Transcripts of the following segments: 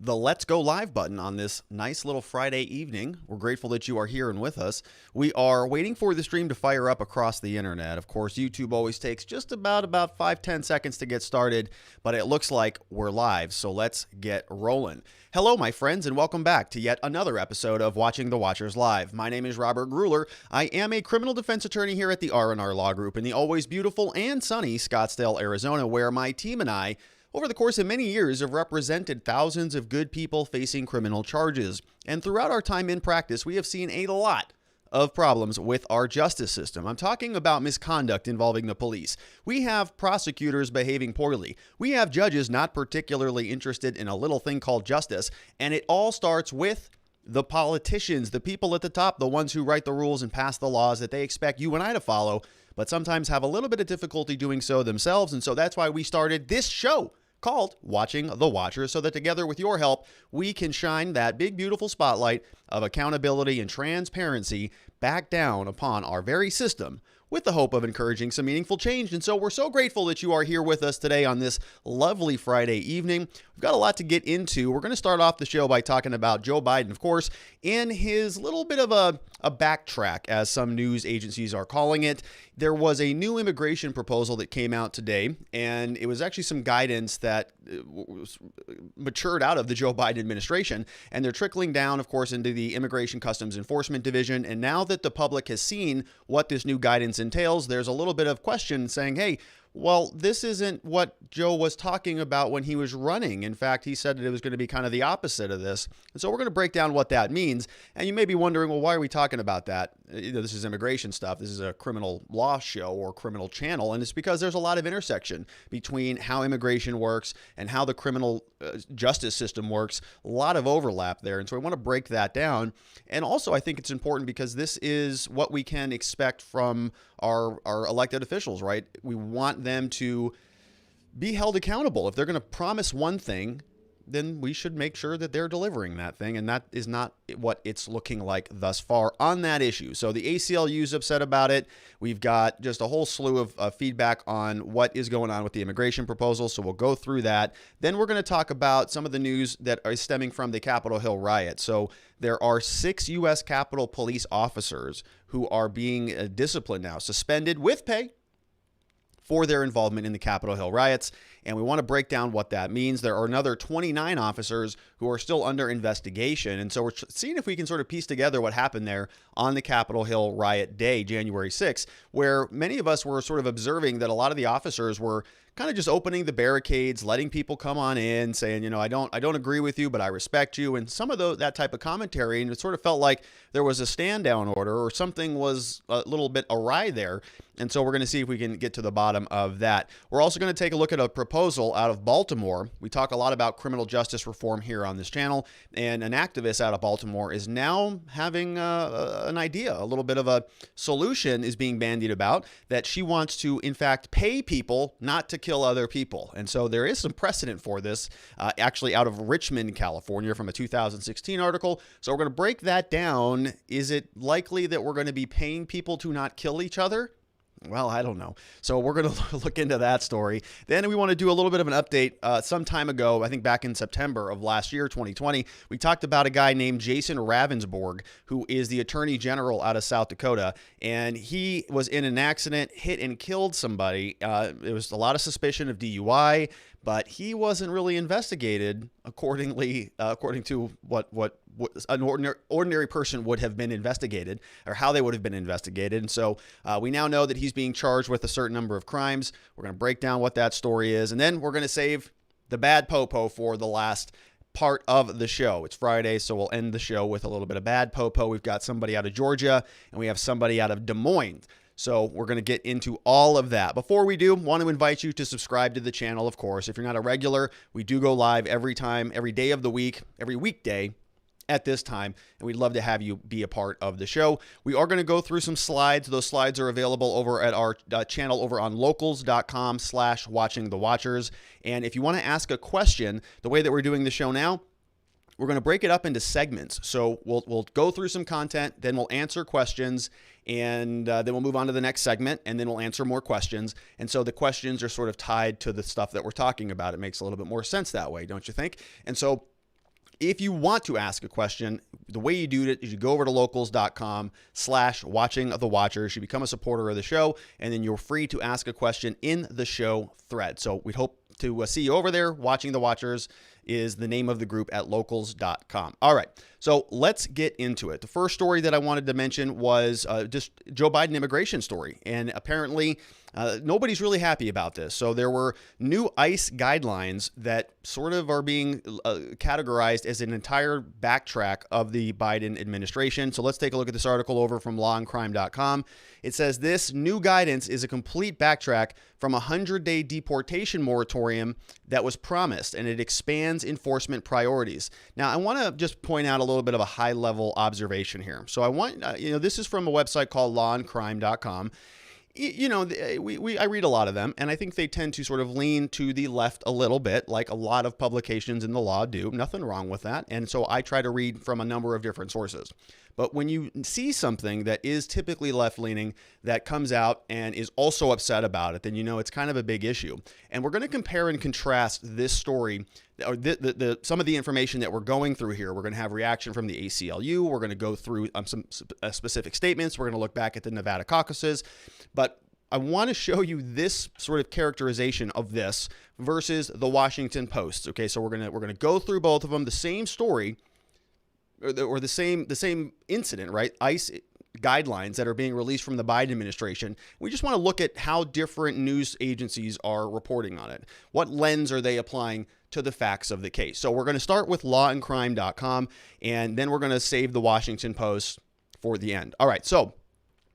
the Let's Go Live button on this nice little Friday evening. We're grateful that you are here and with us. We are waiting for the stream to fire up across the internet. Of course, YouTube always takes just about 5-10 seconds to get started, but it looks like we're live, so let's get rolling. Hello, my friends, and welcome back to yet another episode of Watching the Watchers Live. My name is Robert Gruler. I am a criminal defense attorney here at the R&R Law Group in the always beautiful and sunny Scottsdale, Arizona, where my team and I over the course of many years have represented thousands of good people facing criminal charges. And throughout our time in practice, we have seen a lot of problems with our justice system. I'm talking about misconduct involving the police. We have prosecutors behaving poorly. We have judges not particularly interested in a little thing called justice. And it all starts with the politicians, the people at the top, the ones who write the rules and pass the laws that they expect you and I to follow, but sometimes have a little bit of difficulty doing so themselves. And so that's why we started this show called Watching the Watchers, so that together with your help, we can shine that big, beautiful spotlight of accountability and transparency back down upon our very system with the hope of encouraging some meaningful change. And so we're so grateful that you are here with us today on this lovely Friday evening. We've got a lot to get into. We're going to start off the show by talking about Joe Biden, of course, in his little bit of a backtrack, as some news agencies are calling it. There was a new immigration proposal that came out today, and it was actually some guidance that matured out of the Joe Biden administration, and they're trickling down, of course, into the Immigration Customs Enforcement Division. And now that the public has seen what this new guidance entails, there's a little bit of question saying, hey, well, this isn't what Joe was talking about when he was running. In fact, he said that it was going to be kind of the opposite of this. And so we're going to break down what that means. And you may be wondering, well, why are we talking about that? This is immigration stuff. This is a criminal law show or criminal channel. And it's because there's a lot of intersection between how immigration works and how the criminal justice system works. A lot of overlap there. And so I want to break that down. And also, I think it's important because this is what we can expect from our elected officials, right? We want them to be held accountable. If they're going to promise one thing, then we should make sure that they're delivering that thing. And that is not what it's looking like thus far on that issue. So the ACLU is upset about it. We've got just a whole slew of feedback on what is going on with the immigration proposal. So we'll go through that. Then we're going to talk about some of the news that is stemming from the Capitol Hill Riots. So there are 6 U.S. Capitol Police officers who are being disciplined now, suspended with pay for their involvement in the Capitol Hill Riots. And we want to break down what that means. There are another 29 officers who are still under investigation. And so we're seeing if we can sort of piece together what happened there on the Capitol Hill riot day, January 6th, where many of us were sort of observing that a lot of the officers were kind of just opening the barricades, letting people come on in, saying, you know, I don't agree with you, but I respect you. And some of that type of commentary, and it sort of felt like there was a stand down order or something was a little bit awry there. And so we're going to see if we can get to the bottom of that. We're also going to take a look at a proposal out of Baltimore. We talk a lot about criminal justice reform here on this channel, and an activist out of Baltimore is now having an idea, a little bit of a solution is being bandied about, that she wants to, in fact, pay people not to kill other people. And so there is some precedent for this, actually out of Richmond, California, from a 2016 article. So we're going to break that down. Is it likely that we're going to be paying people to not kill each other? Well, I don't know. So we're going to look into that story. Then we want to do a little bit of an update. Some time ago, I think back in September of last year, 2020, we talked about a guy named Jason Ravnsborg, who is the Attorney General out of South Dakota. And he was in an accident, hit and killed somebody. There was a lot of suspicion of DUI, but he wasn't really investigated according to what an ordinary person would have been investigated, or how they would have been investigated. And so we now know that he's being charged with a certain number of crimes. We're going to break down what that story is. And then we're going to save the bad Popo for the last part of the show. It's Friday, so we'll end the show with a little bit of bad Popo. We've got somebody out of Georgia, and we have somebody out of Des Moines. So we're going to get into all of that. Before we do, want to invite you to subscribe to the channel, of course. If you're not a regular, we do go live every day of the week, every weekday at this time, and we'd love to have you be a part of the show. We are going to go through some slides. Those slides are available over at our channel over on locals.com/watchingthewatchers. And if you want to ask a question, the way that we're doing the show now, we're going to break it up into segments. So we'll go through some content, then we'll answer questions, and then we'll move on to the next segment, and then we'll answer more questions. And so the questions are sort of tied to the stuff that we're talking about. It makes a little bit more sense that way, don't you think? And so If you want to ask a question, the way you do it is you go over to locals.com/watching the watchers. You become a supporter of the show, and then you're free to ask a question in the show thread. So we hope to see you over there. Watching the Watchers is the name of the group at locals.com. All right, so let's get into it. The first story that I wanted to mention was just Joe Biden immigration story. And apparently nobody's really happy about this. So there were new ICE guidelines that sort of are being categorized as an entire backtrack of the Biden administration. So let's take a look at this article over from lawandcrime.com. It says this new guidance is a complete backtrack from a 100-day deportation moratorium that was promised, and it expands enforcement priorities. Now, I want to just point out a little bit of a high-level observation here. So I want, this is from a website called lawandcrime.com. I read a lot of them, and I think they tend to sort of lean to the left a little bit, like a lot of publications in the law do. Nothing wrong with that. And so I try to read from a number of different sources. But when you see something that is typically left-leaning that comes out and is also upset about it, then you know it's kind of a big issue. And we're going to compare and contrast this story, or some of the information that we're going through here. We're going to have reaction from the ACLU. We're going to go through some specific statements. We're going to look back at the Nevada caucuses. But I want to show you this sort of characterization of this versus the Washington Post. Okay, so we're going to go through both of them, the same story, or the same incident, right? ICE guidelines that are being released from the Biden administration. We just want to look at how different news agencies are reporting on it. What lens are they applying to the facts of the case? So we're going to start with lawandcrime.com, and then we're going to save the Washington Post for the end. All right, so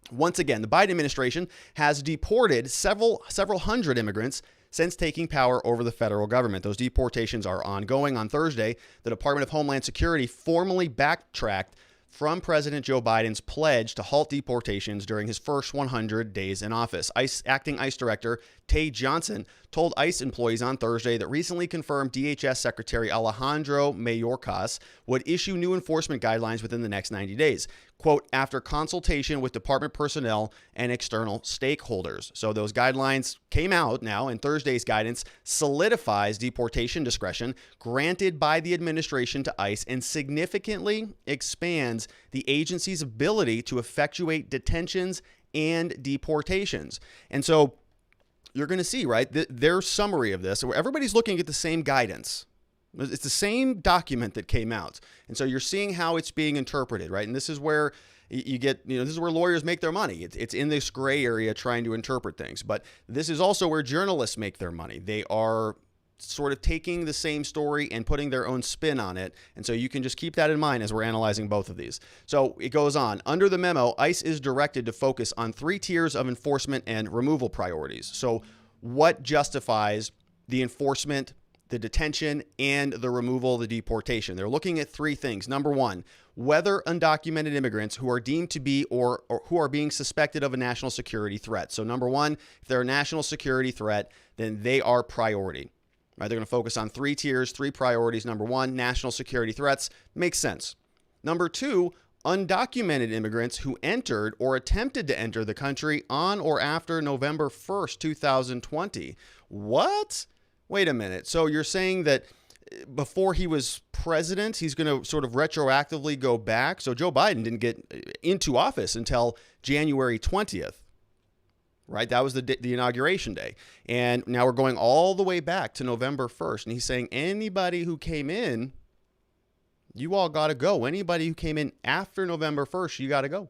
once again, the Biden administration has deported several hundred immigrants since taking power over the federal government. Those deportations are ongoing. On Thursday, the Department of Homeland Security formally backtracked from President Joe Biden's pledge to halt deportations during his first 100 days in office. Acting ICE Director Tay Johnson told ICE employees on Thursday that recently confirmed DHS Secretary Alejandro Mayorkas would issue new enforcement guidelines within the next 90 days. Quote, after consultation with department personnel and external stakeholders. So those guidelines came out now, and Thursday's guidance solidifies deportation discretion granted by the administration to ICE and significantly expands the agency's ability to effectuate detentions and deportations. And so you're going to see, right, their summary of this, where everybody's looking at the same guidance. It's the same document that came out. And so you're seeing how it's being interpreted, right? And this is where you get, this is where lawyers make their money. It's in this gray area trying to interpret things. But this is also where journalists make their money. They are sort of taking the same story and putting their own spin on it. And so you can just keep that in mind as we're analyzing both of these. So it goes on. Under the memo, ICE is directed to focus on 3 tiers of enforcement and removal priorities. So what justifies the enforcement, the detention, and the removal, the deportation? They're looking at 3 things. Number 1, whether undocumented immigrants who are deemed to be or who are being suspected of a national security threat. So number 1, if they're a national security threat, then they are priority. Right? They're going to focus on 3 tiers, 3 priorities. Number 1, national security threats. Makes sense. Number 2, undocumented immigrants who entered or attempted to enter the country on or after November 1st, 2020. What? Wait a minute. So you're saying that before he was president, he's going to sort of retroactively go back? So Joe Biden didn't get into office until January 20th. Right? That was the inauguration day. And now we're going all the way back to November 1st. And he's saying anybody who came in, you all got to go. Anybody who came in after November 1st, you got to go.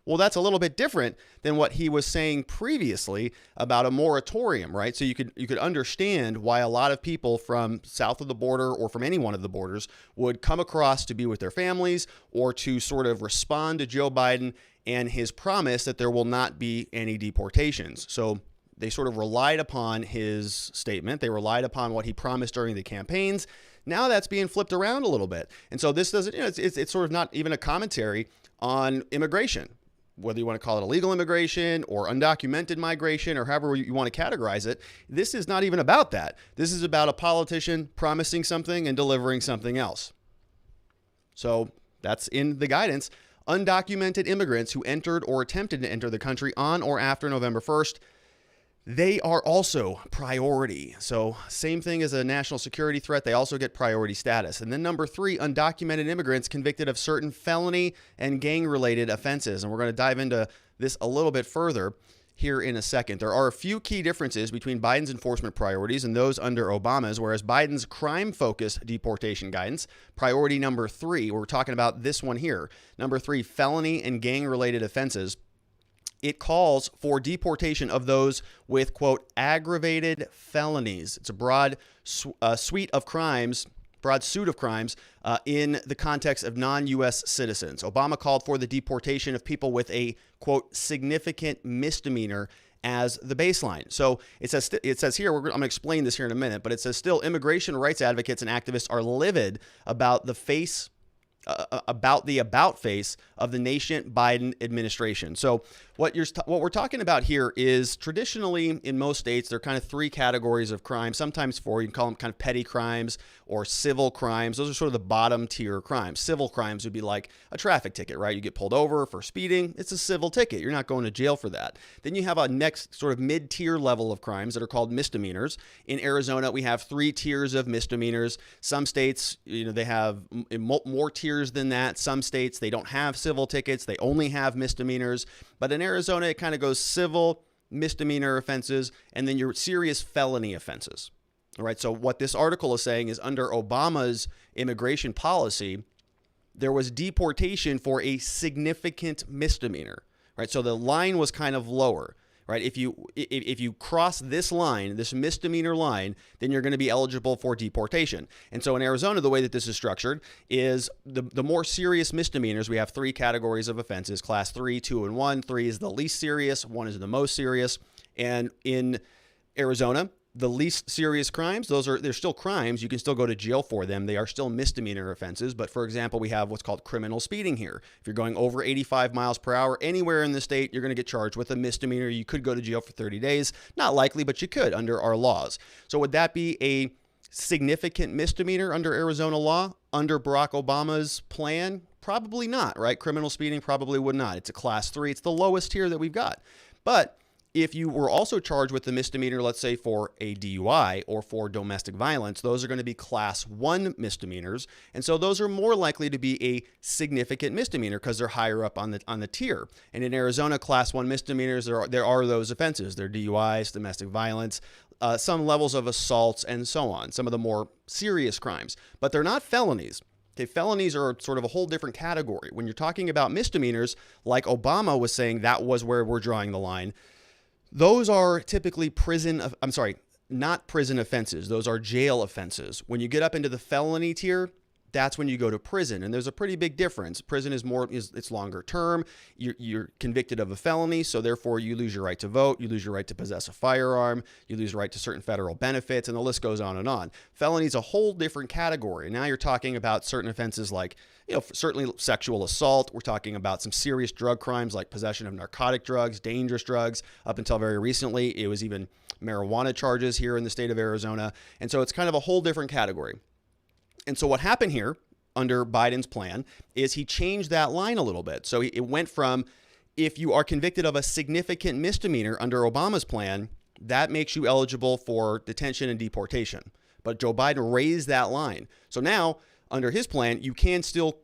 Well, that's a little bit different than what he was saying previously about a moratorium, right? So you could understand why a lot of people from south of the border or from any one of the borders would come across to be with their families or to sort of respond to Joe Biden and his promise that there will not be any deportations. So they sort of relied upon his statement. They relied upon what he promised during the campaigns. Now that's being flipped around a little bit. And so this doesn't, it's sort of not even a commentary on immigration, whether you want to call it illegal immigration or undocumented migration or however you want to categorize it. This is not even about that. This is about a politician promising something and delivering something else. So that's in the guidance. Undocumented immigrants who entered or attempted to enter the country on or after November 1st. They are also priority. So same thing as a national security threat, they also get priority status. And then number 3, undocumented immigrants convicted of certain felony and gang-related offenses. And we're going to dive into this a little bit further here in a second. There are a few key differences between Biden's enforcement priorities and those under Obama's, whereas Biden's crime-focused deportation guidance, priority number 3, we're talking about this one here, number 3, felony and gang-related offenses, it calls for deportation of those with, quote, aggravated felonies. It's a broad suite of crimes in the context of non-U.S. citizens. Obama called for the deportation of people with a, quote, significant misdemeanor as the baseline. So it says here, I'm going to explain this here in a minute, but it says still immigration rights advocates and activists are livid about the about face of the nascent Biden administration. So what we're talking about here is traditionally in most states, there are kind of 3 categories of crime, sometimes 4. You can call them kind of petty crimes or civil crimes. Those are sort of the bottom tier crimes. Civil crimes would be like a traffic ticket, right? You get pulled over for speeding. It's a civil ticket. You're not going to jail for that. Then you have a next sort of mid-tier level of crimes that are called misdemeanors. In Arizona, we have 3 tiers of misdemeanors. Some states, they have more tiers than that. Some states, they don't have civil tickets. They only have misdemeanors. But in Arizona, it kind of goes civil, misdemeanor offenses, and then your serious felony offenses. All right. So what this article is saying is under Obama's immigration policy, there was deportation for a significant misdemeanor. Right. So the line was kind of lower. Right. If you cross this line, this misdemeanor line, then you're going to be eligible for deportation. And so in Arizona, the way that this is structured is the more serious misdemeanors. We have 3 categories of offenses: class 3, 2, and 1. 3 is the least serious. 1 is the most serious. And in Arizona, the least serious crimes, they're still crimes. You can still go to jail for them. They are still misdemeanor offenses. But for example, we have what's called criminal speeding here. If you're going over 85 miles per hour anywhere in the state, you're going to get charged with a misdemeanor. You could go to jail for 30 days. Not likely, but you could under our laws. So would that be a significant misdemeanor under Arizona law? Under Barack Obama's plan? Probably not, right? Criminal speeding probably would not. It's a class 3. It's the lowest tier that we've got. But if you were also charged with a misdemeanor, let's say for a DUI or for domestic violence, those are going to be class 1 misdemeanors. And so those are more likely to be a significant misdemeanor because they're higher up on the tier. And in Arizona, class 1 misdemeanors, there are those offenses. They're DUIs, domestic violence, some levels of assaults, and so on, some of the more serious crimes. But they're not felonies. Okay, felonies are sort of a whole different category. When you're talking about misdemeanors, like Obama was saying, that was where we're drawing the line. Those are typically not prison offenses. Those are jail offenses. When you get up into the felony tier, that's when you go to prison. And there's a pretty big difference. Prison it's longer term. You're convicted of a felony, so therefore you lose your right to vote. You lose your right to possess a firearm. You lose your right to certain federal benefits, and the list goes on and on. Felony is a whole different category. Now you're talking about certain offenses like, certainly sexual assault. We're talking about some serious drug crimes like possession of narcotic drugs, dangerous drugs. Up until very recently, it was even marijuana charges here in the state of Arizona. And so it's kind of a whole different category. And so what happened here under Biden's plan is he changed that line a little bit. So it went from, if you are convicted of a significant misdemeanor under Obama's plan, that makes you eligible for detention and deportation. But Joe Biden raised that line. So now, under his plan, you can still,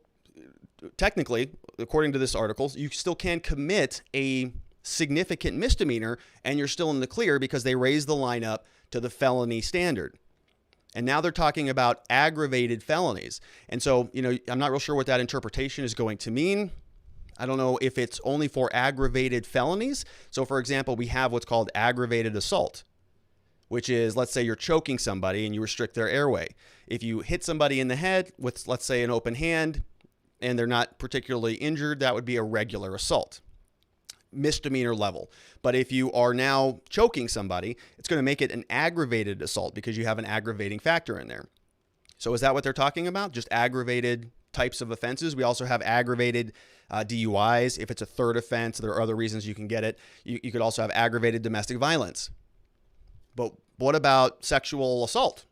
technically, according to this article, you still can commit a significant misdemeanor and you're still in the clear because they raised the line up to the felony standard. And now they're talking about aggravated felonies. And so, I'm not real sure what that interpretation is going to mean. I don't know if it's only for aggravated felonies. So, for example, we have what's called aggravated assault, which is, let's say you're choking somebody and you restrict their airway. If you hit somebody in the head with, let's say, an open hand and they're not particularly injured, that would be a regular assault, misdemeanor level. But if you are now choking somebody, it's going to make it an aggravated assault because you have an aggravating factor in there. So is that what they're talking about? Just aggravated types of offenses? We also have aggravated DUIs. If it's a third offense, there are other reasons you can get it. You could also have aggravated domestic violence. But what about sexual assault?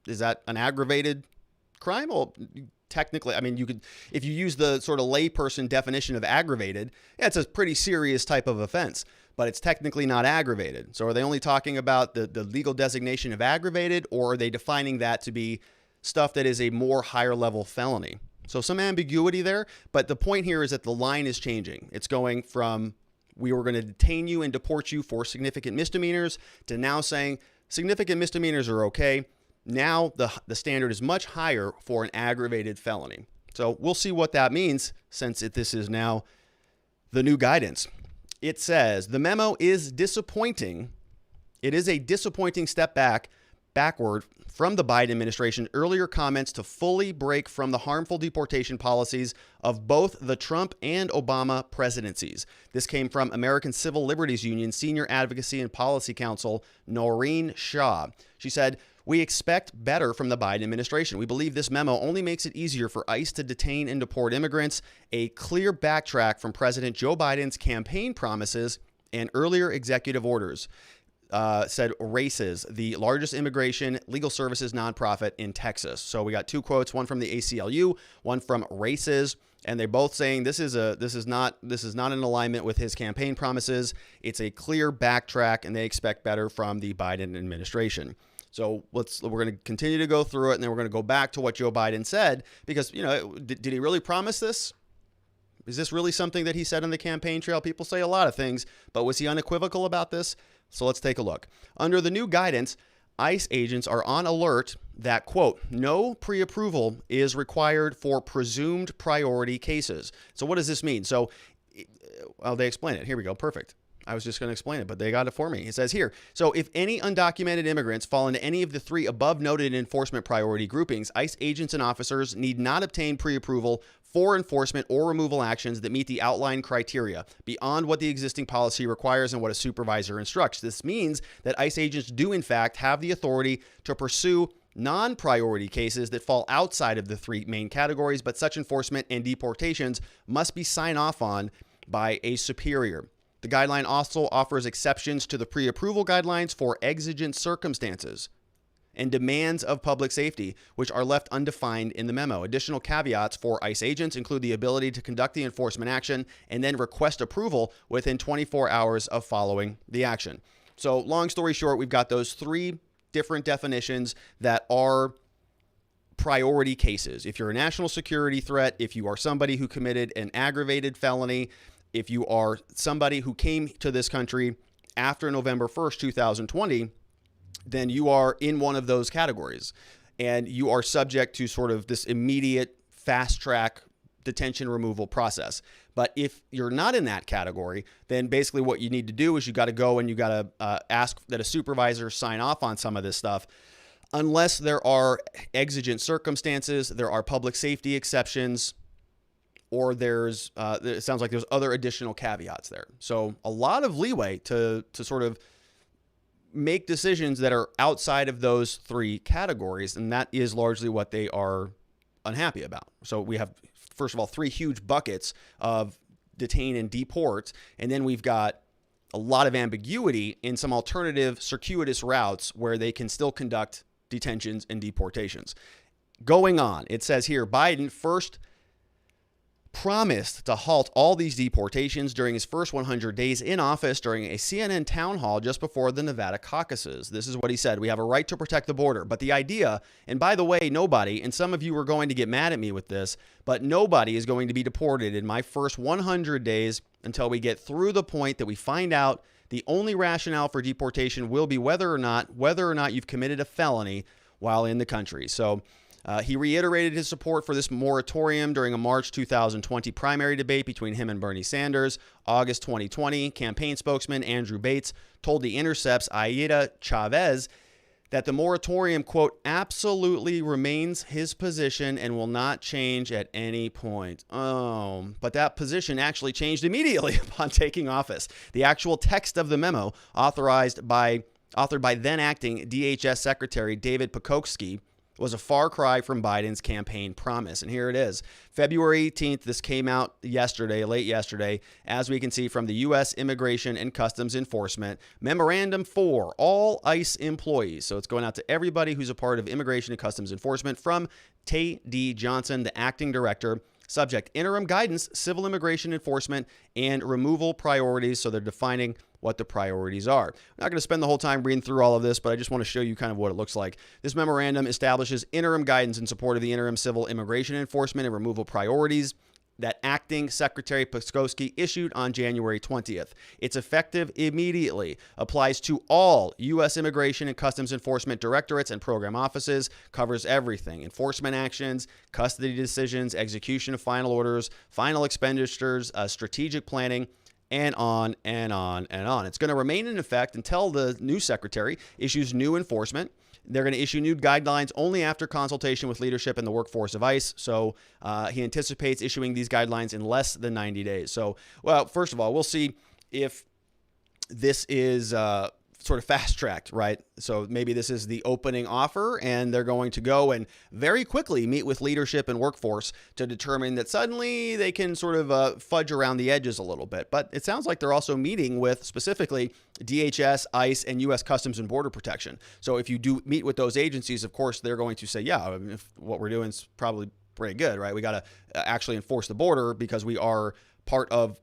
Is that an aggravated crime? Well, technically, you could, if you use the sort of layperson definition of aggravated, it's a pretty serious type of offense. but it's technically not aggravated. So are they only talking about the legal designation of aggravated, or are they defining that to be stuff that is a more higher level felony? So some ambiguity there, but the point here is that the line is changing. It's going from we were going to detain you and deport you for significant misdemeanors to now saying significant misdemeanors are okay. Now the standard is much higher for an aggravated felony. So we'll see what that means since this is now the new guidance. It says the memo is disappointing. It is a disappointing step backward from the Biden administration's earlier comments to fully break from the harmful deportation policies of both the Trump and Obama presidencies. This came from American Civil Liberties Union Senior Advocacy and Policy Counsel Noreen Shaw. She said, "We expect better from the Biden administration. We believe this memo only makes it easier for ICE to detain and deport immigrants, a clear backtrack from President Joe Biden's campaign promises and earlier executive orders," said RACES, the largest immigration legal services nonprofit in Texas. So we got two quotes, one from the ACLU, one from RACES, and they're both saying this is not in alignment with his campaign promises. It's a clear backtrack, and they expect better from the Biden administration. So we're going to continue to go through it, and then we're going to go back to what Joe Biden said, because, did he really promise this? Is this really something that he said on the campaign trail? People say a lot of things, but was he unequivocal about this? So let's take a look. Under the new guidance, ICE agents are on alert that, quote, no pre-approval is required for presumed priority cases. So what does this mean? So, they explain it. Here we go. Perfect. I was just going to explain it, but they got it for me. It says here, so if any undocumented immigrants fall into any of the three above noted enforcement priority groupings, ICE agents and officers need not obtain pre-approval for enforcement or removal actions that meet the outlined criteria beyond what the existing policy requires and what a supervisor instructs. This means that ICE agents do, in fact, have the authority to pursue non-priority cases that fall outside of the three main categories, but such enforcement and deportations must be signed off on by a superior. The guideline also offers exceptions to the pre-approval guidelines for exigent circumstances and demands of public safety, which are left undefined in the memo. Additional caveats for ICE agents include the ability to conduct the enforcement action and then request approval within 24 hours of following the action. So long story short, we've got those three different definitions that are priority cases. If you're a national security threat, if you are somebody who committed an aggravated felony, if you are somebody who came to this country after November 1st, 2020, then you are in one of those categories, and you are subject to sort of this immediate fast track detention removal process. But if you're not in that category, then basically what you need to do is you got to go and you got to ask that a supervisor sign off on some of this stuff. Unless there are exigent circumstances, there are public safety exceptions, or it sounds like there's other additional caveats there. So a lot of leeway to sort of make decisions that are outside of those three categories, and that is largely what they are unhappy about. So we have, first of all, three huge buckets of detain and deport, and then we've got a lot of ambiguity in some alternative circuitous routes where they can still conduct detentions and deportations. Going on, it says here, Biden first promised to halt all these deportations during his first 100 days in office during a CNN town hall just before the Nevada caucuses. This is what he said: "We have a right to protect the border, but the idea, and by the way, nobody, and some of you are going to get mad at me with this, but nobody is going to be deported in my first 100 days until we get through the point that we find out the only rationale for deportation will be whether or not you've committed a felony while in the country." So he reiterated his support for this moratorium during a March 2020 primary debate between him and Bernie Sanders. August 2020, campaign spokesman Andrew Bates told The Intercept's Aida Chavez that the moratorium, quote, absolutely remains his position and will not change at any point. Oh, but that position actually changed immediately upon taking office. The actual text of the memo, authored by then acting DHS Secretary David Pekoski, was a far cry from Biden's campaign promise. And here it is. February 18th, this came out yesterday, late yesterday, as we can see from the U.S. Immigration and Customs Enforcement, Memorandum for all ICE employees. So it's going out to everybody who's a part of Immigration and Customs Enforcement from Tay D. Johnson, the acting director. Subject: interim guidance, civil immigration enforcement, and removal priorities. So they're defining what the priorities are. I'm not going to spend the whole time reading through all of this, but I just want to show you kind of what it looks like. This memorandum establishes interim guidance in support of the interim civil immigration enforcement and removal priorities that Acting Secretary Pskoski issued on January 20th. It's effective immediately, applies to all U.S. Immigration and Customs Enforcement directorates and program offices, covers everything: enforcement actions, custody decisions, execution of final orders, final expenditures, strategic planning, and on and on and on. It's going to remain in effect until the new secretary issues new enforcement. They're going to issue new guidelines only after consultation with leadership and the workforce of ICE. So he anticipates issuing these guidelines in less than 90 days. So, well, first of all, we'll see if this is sort of fast-tracked, right? So maybe this is the opening offer, and they're going to go and very quickly meet with leadership and workforce to determine that suddenly they can sort of fudge around the edges a little bit. But it sounds like they're also meeting with specifically DHS, ICE, and U.S. Customs and Border Protection. So if you do meet with those agencies, of course, they're going to say, yeah, I mean, if what we're doing is probably pretty good, right? We got to actually enforce the border because we are part of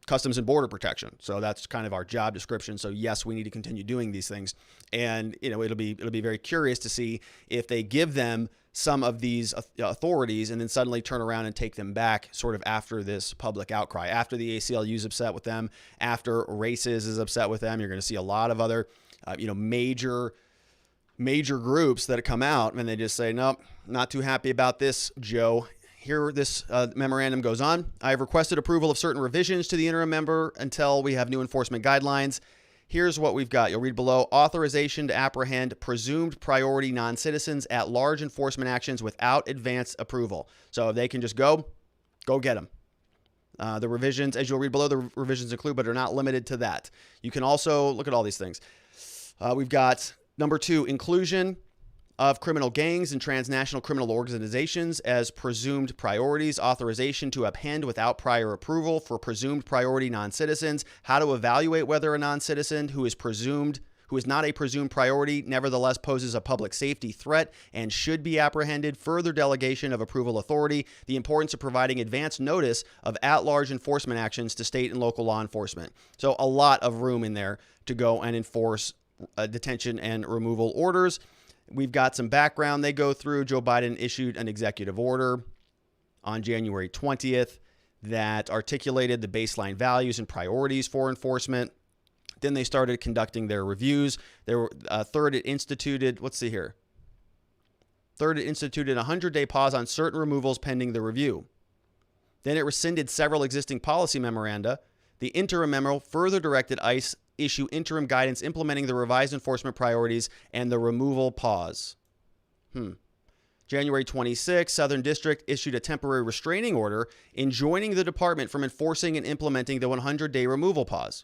Customs and Border Protection. So that's kind of our job description. So yes, we need to continue doing these things. And, you know, it'll be very curious to see if they give them some of these authorities and then suddenly turn around and take them back sort of after this public outcry, after the ACLU is upset with them, after Races is upset with them. You're going to see a lot of other, major groups that come out and they just say, nope, not too happy about this, Joe. Here, this memorandum goes on. I have requested approval of certain revisions to the interim member until we have new enforcement guidelines. Here's what we've got. You'll read below: authorization to apprehend presumed priority non-citizens at large enforcement actions without advance approval. So they can just go get them. The revisions, as you'll read below, the revisions include, but are not limited to that. You can also look at all these things. We've got number 2, inclusion of criminal gangs and transnational criminal organizations as presumed priorities, authorization to apprehend without prior approval for presumed priority non-citizens, how to evaluate whether a non-citizen who is not a presumed priority nevertheless poses a public safety threat and should be apprehended, further delegation of approval authority, the importance of providing advance notice of at-large enforcement actions to state and local law enforcement. So a lot of room in there to go and enforce detention and removal orders. We've got some background they go through. Joe Biden issued an executive order on January 20th that articulated the baseline values and priorities for enforcement. Then they started conducting their reviews. Third, it instituted a 100-day pause on certain removals pending the review. Then it rescinded several existing policy memoranda. The interim memo further directed ICE issue interim guidance implementing the revised enforcement priorities and the removal pause. January 26, Southern District issued a temporary restraining order enjoining the department from enforcing and implementing the 100-day removal pause.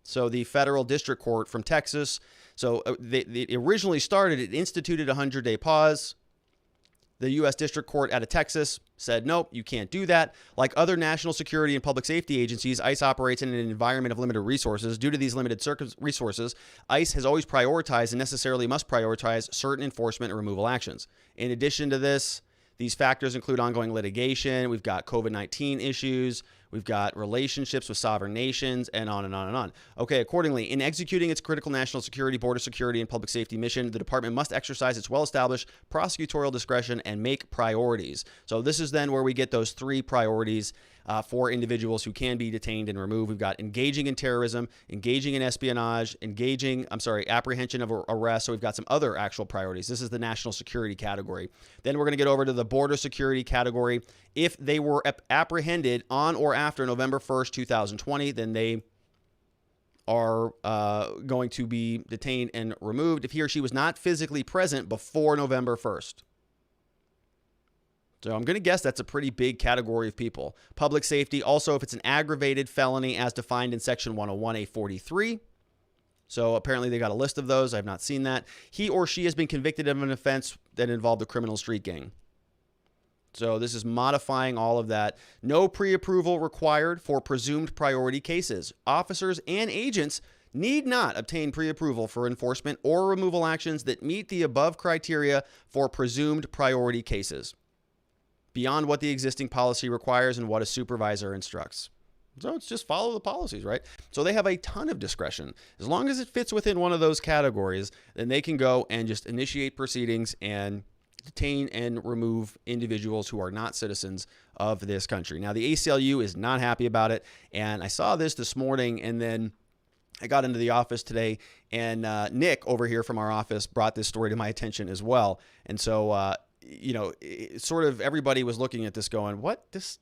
So the federal district court from Texas, they originally started, it instituted a 100-day pause. The U.S. District Court out of Texas said, nope, you can't do that. Like other national security and public safety agencies, ICE operates in an environment of limited resources. Due to these limited resources, ICE has always prioritized and necessarily must prioritize certain enforcement and removal actions. In addition to this, these factors include ongoing litigation. We've got COVID-19 issues. We've got relationships with sovereign nations, and on and on and on. Okay, accordingly, in executing its critical national security, border security, and public safety mission, the department must exercise its well-established prosecutorial discretion and make priorities. So this is then where we get those 3 priorities for individuals who can be detained and removed. We've got engaging in terrorism, engaging in espionage, apprehension of arrest. So we've got some other actual priorities. This is the national security category. Then we're going to get over to the border security category. If they were apprehended on or after November 1st, 2020, then they are going to be detained and removed if he or she was not physically present before November 1st. So I'm going to guess that's a pretty big category of people. Public safety, also if it's an aggravated felony as defined in Section 101A43. So apparently they got a list of those. I've not seen that. He or she has been convicted of an offense that involved a criminal street gang. So this is modifying all of that. No pre-approval required for presumed priority cases. Officers and agents need not obtain pre-approval for enforcement or removal actions that meet the above criteria for presumed priority cases, beyond what the existing policy requires and what a supervisor instructs. So it's just follow the policies, right? So they have a ton of discretion. As long as it fits within one of those categories, then they can go and just initiate proceedings and detain and remove individuals who are not citizens of this country. Now, the ACLU is not happy about it, and I saw this morning, and then I got into the office today, and Nick over here from our office brought this story to my attention as well. And so, sort of everybody was looking at this going, what? This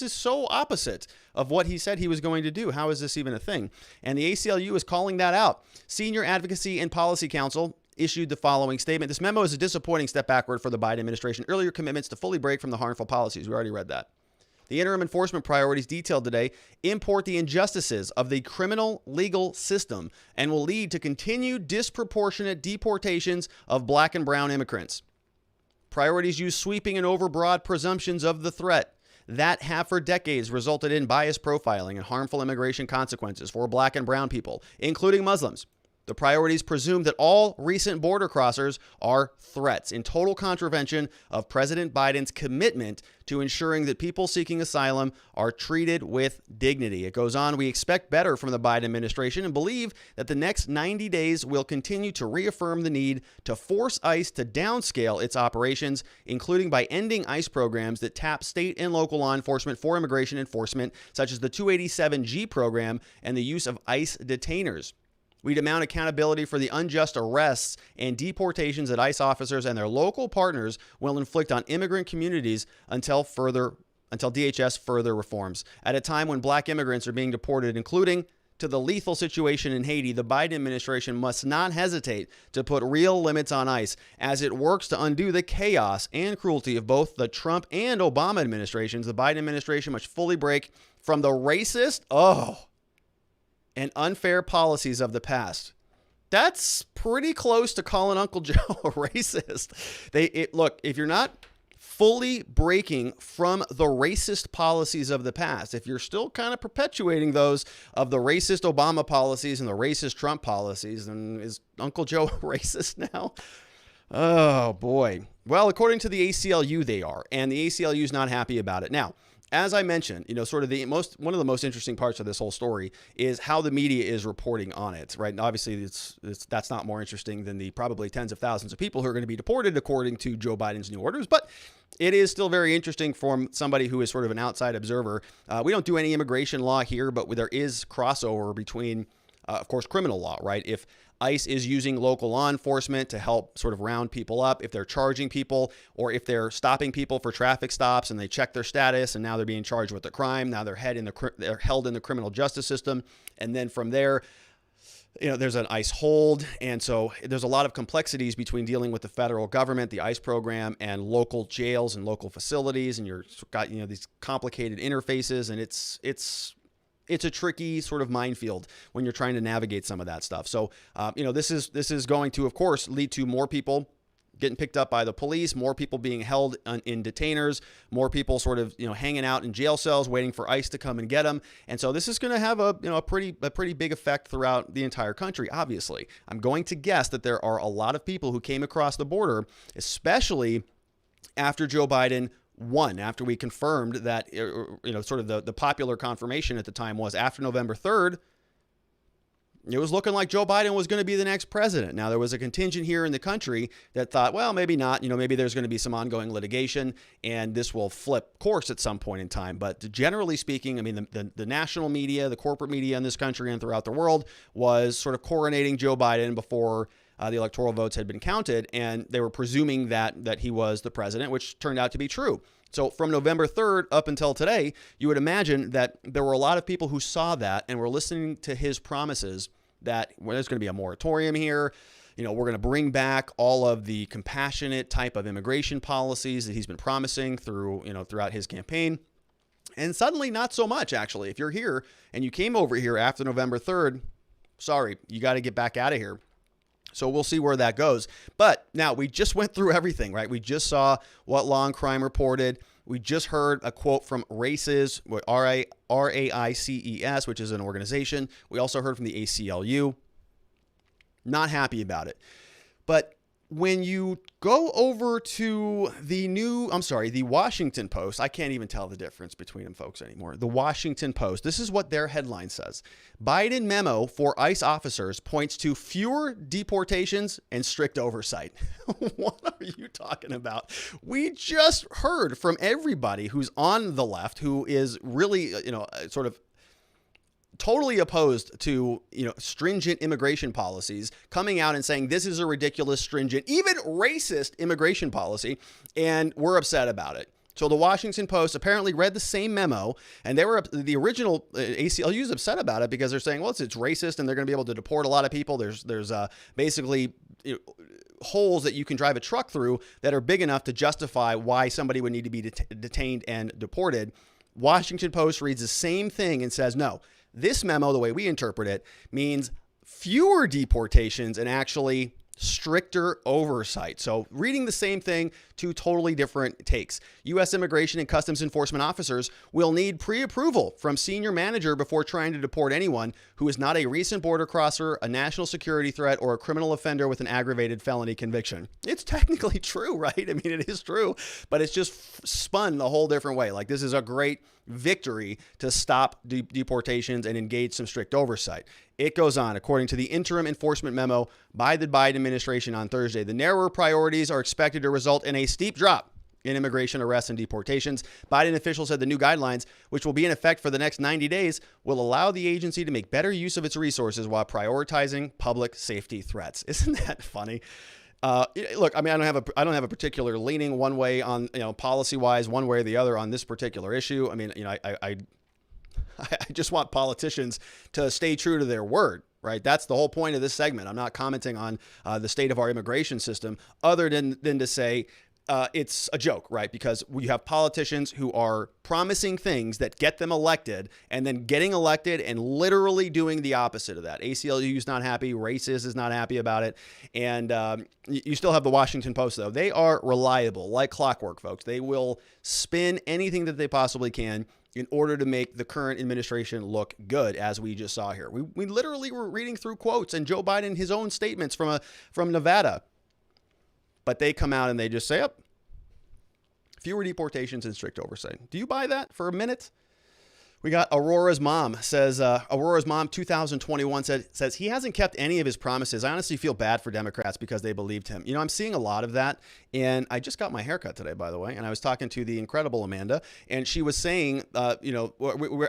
is so opposite of what he said he was going to do. How is this even a thing? And the ACLU is calling that out. Senior Advocacy and Policy Council issued the following statement. This memo is a disappointing step backward for the Biden administration. Earlier commitments to fully break from the harmful policies. We already read that. The interim enforcement priorities detailed today import the injustices of the criminal legal system and will lead to continued disproportionate deportations of black and brown immigrants. Priorities use sweeping and overbroad presumptions of the threat that have for decades resulted in bias profiling and harmful immigration consequences for black and brown people, including Muslims. The priorities presume that all recent border crossers are threats, in total contravention of President Biden's commitment to ensuring that people seeking asylum are treated with dignity. It goes on, we expect better from the Biden administration and believe that the next 90 days will continue to reaffirm the need to force ICE to downscale its operations, including by ending ICE programs that tap state and local law enforcement for immigration enforcement, such as the 287G program and the use of ICE detainers. We demand accountability for the unjust arrests and deportations that ICE officers and their local partners will inflict on immigrant communities until DHS further reforms. At a time when black immigrants are being deported, including to the lethal situation in Haiti, the Biden administration must not hesitate to put real limits on ICE as it works to undo the chaos and cruelty of both the Trump and Obama administrations. The Biden administration must fully break from the racist, and unfair policies of the past. That's pretty close to calling Uncle Joe a racist. Look, if you're not fully breaking from the racist policies of the past, if you're still kind of perpetuating those of the racist Obama policies and the racist Trump policies, then is Uncle Joe racist now? Oh, boy. Well, according to the ACLU, they are, and the ACLU is not happy about it. Now, as I mentioned, sort of one of the most interesting parts of this whole story is how the media is reporting on it, right? And obviously, that's not more interesting than the probably tens of thousands of people who are going to be deported according to Joe Biden's new orders. But it is still very interesting from somebody who is sort of an outside observer. We don't do any immigration law here, but there is crossover between, of course, criminal law, right? If ICE is using local law enforcement to help sort of round people up, if they're charging people or if they're stopping people for traffic stops and they check their status and now they're being charged with a crime, now they're held in the criminal justice system. And then from there, there's an ICE hold. And so there's a lot of complexities between dealing with the federal government, the ICE program, and local jails and local facilities. And you've got, these complicated interfaces, and it's a tricky sort of minefield when you're trying to navigate some of that stuff. So, this is going to, of course, lead to more people getting picked up by the police, more people being held in detainers, more people sort of, hanging out in jail cells waiting for ICE to come and get them. And so this is going to have a pretty big effect throughout the entire country. Obviously, I'm going to guess that there are a lot of people who came across the border, especially after Joe Biden won, after we confirmed that, sort of the popular confirmation at the time was after November 3rd, it was looking like Joe Biden was going to be the next president. Now, there was a contingent here in the country that thought, well, maybe not, maybe there's going to be some ongoing litigation and this will flip course at some point in time. But generally speaking, I mean, the national media, the corporate media in this country and throughout the world was sort of coronating Joe Biden before the electoral votes had been counted, and they were presuming that he was the president, which turned out to be true. So from November 3rd up until today, you would imagine that there were a lot of people who saw that and were listening to his promises that there's going to be a moratorium here. We're going to bring back all of the compassionate type of immigration policies that he's been promising throughout his campaign. And suddenly, not so much, actually. If you're here and you came over here after November 3rd, sorry, you got to get back out of here. So we'll see where that goes. But now we just went through everything, right? We just saw what Law and Crime reported. We just heard a quote from RAICES, RAICES, which is an organization. We also heard from the ACLU. Not happy about it. But when you go over to the Washington Post, I can't even tell the difference between them folks anymore. The Washington Post, this is what their headline says. Biden memo for ICE officers points to fewer deportations and strict oversight. What are you talking about? We just heard from everybody who's on the left, who is really, sort of totally opposed to, stringent immigration policies, coming out and saying this is a ridiculous, stringent, even racist immigration policy, and we're upset about it. So the Washington Post apparently read the same memo, and the original ACLU is upset about it because they're saying, well, it's racist, and they're going to be able to deport a lot of people. There's basically holes that you can drive a truck through that are big enough to justify why somebody would need to be detained and deported. Washington Post reads the same thing and says, no, this memo, the way we interpret it, means fewer deportations and actually stricter oversight. So reading the same thing, two totally different takes. U.S. Immigration and Customs Enforcement officers will need pre-approval from senior manager before trying to deport anyone who is not a recent border crosser, a national security threat, or a criminal offender with an aggravated felony conviction. It's technically true, right? I mean, it is true, but it's just spun the whole different way. Like, this is a great victory to stop deportations and engage some strict oversight. It goes on. According to the interim enforcement memo by the Biden administration on Thursday, the narrower priorities are expected to result in a steep drop in immigration arrests and deportations. Biden officials said the new guidelines, which will be in effect for the next 90 days, will allow the agency to make better use of its resources while prioritizing public safety threats. Isn't that funny? Look, I mean, I don't have a particular leaning one way on, policy-wise, one way or the other on this particular issue. I mean, I just want politicians to stay true to their word, right? That's the whole point of this segment. I'm not commenting on the state of our immigration system other than to say it's a joke, right? Because we have politicians who are promising things that get them elected and then getting elected and literally doing the opposite of that. ACLU is not happy. Racist is not happy about it. And you still have the Washington Post, though. They are reliable, like clockwork, folks. They will spin anything that they possibly can in order to make the current administration look good, as we just saw here. We literally were reading through quotes and Joe Biden, his own statements from Nevada. But they come out and they just say, fewer deportations and strict oversight. Do you buy that for a minute? We got Aurora's mom says, Aurora's mom 2021 says he hasn't kept any of his promises. I honestly feel bad for Democrats because they believed him. I'm seeing a lot of that. And I just got my haircut today, by the way. And I was talking to the incredible Amanda, and she was saying, I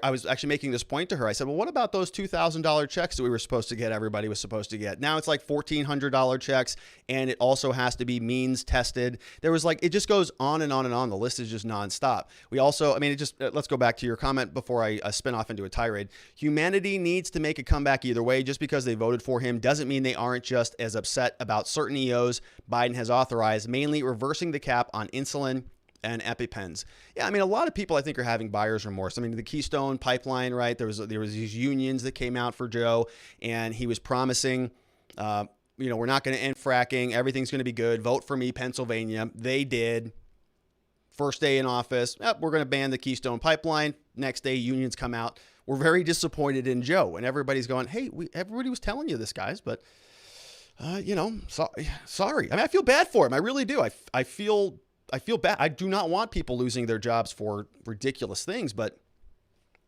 was actually making this point to her. I said, well, what about those $2,000 checks that we were supposed to get? Everybody was supposed to get. Now it's like $1,400 checks, and it also has to be means tested. There was it just goes on and on and on. The list is just nonstop. We also, let's go back to your comment before I spin off into a tirade. Humanity needs to make a comeback either way. Just because they voted for him doesn't mean they aren't just as upset about certain EOs Biden has authorized, mainly reversing the cap on insulin and EpiPens. Yeah, a lot of people I think are having buyer's remorse. The Keystone Pipeline, right? There was these unions that came out for Joe, and he was promising, we're not going to end fracking. Everything's going to be good. Vote for me, Pennsylvania. They did. First day in office, we're going to ban the Keystone Pipeline. Next day, unions come out. We're very disappointed in Joe, and everybody's going, hey, everybody was telling you this, guys, but sorry. I feel bad for him. I really do. I feel bad. I do not want people losing their jobs for ridiculous things, but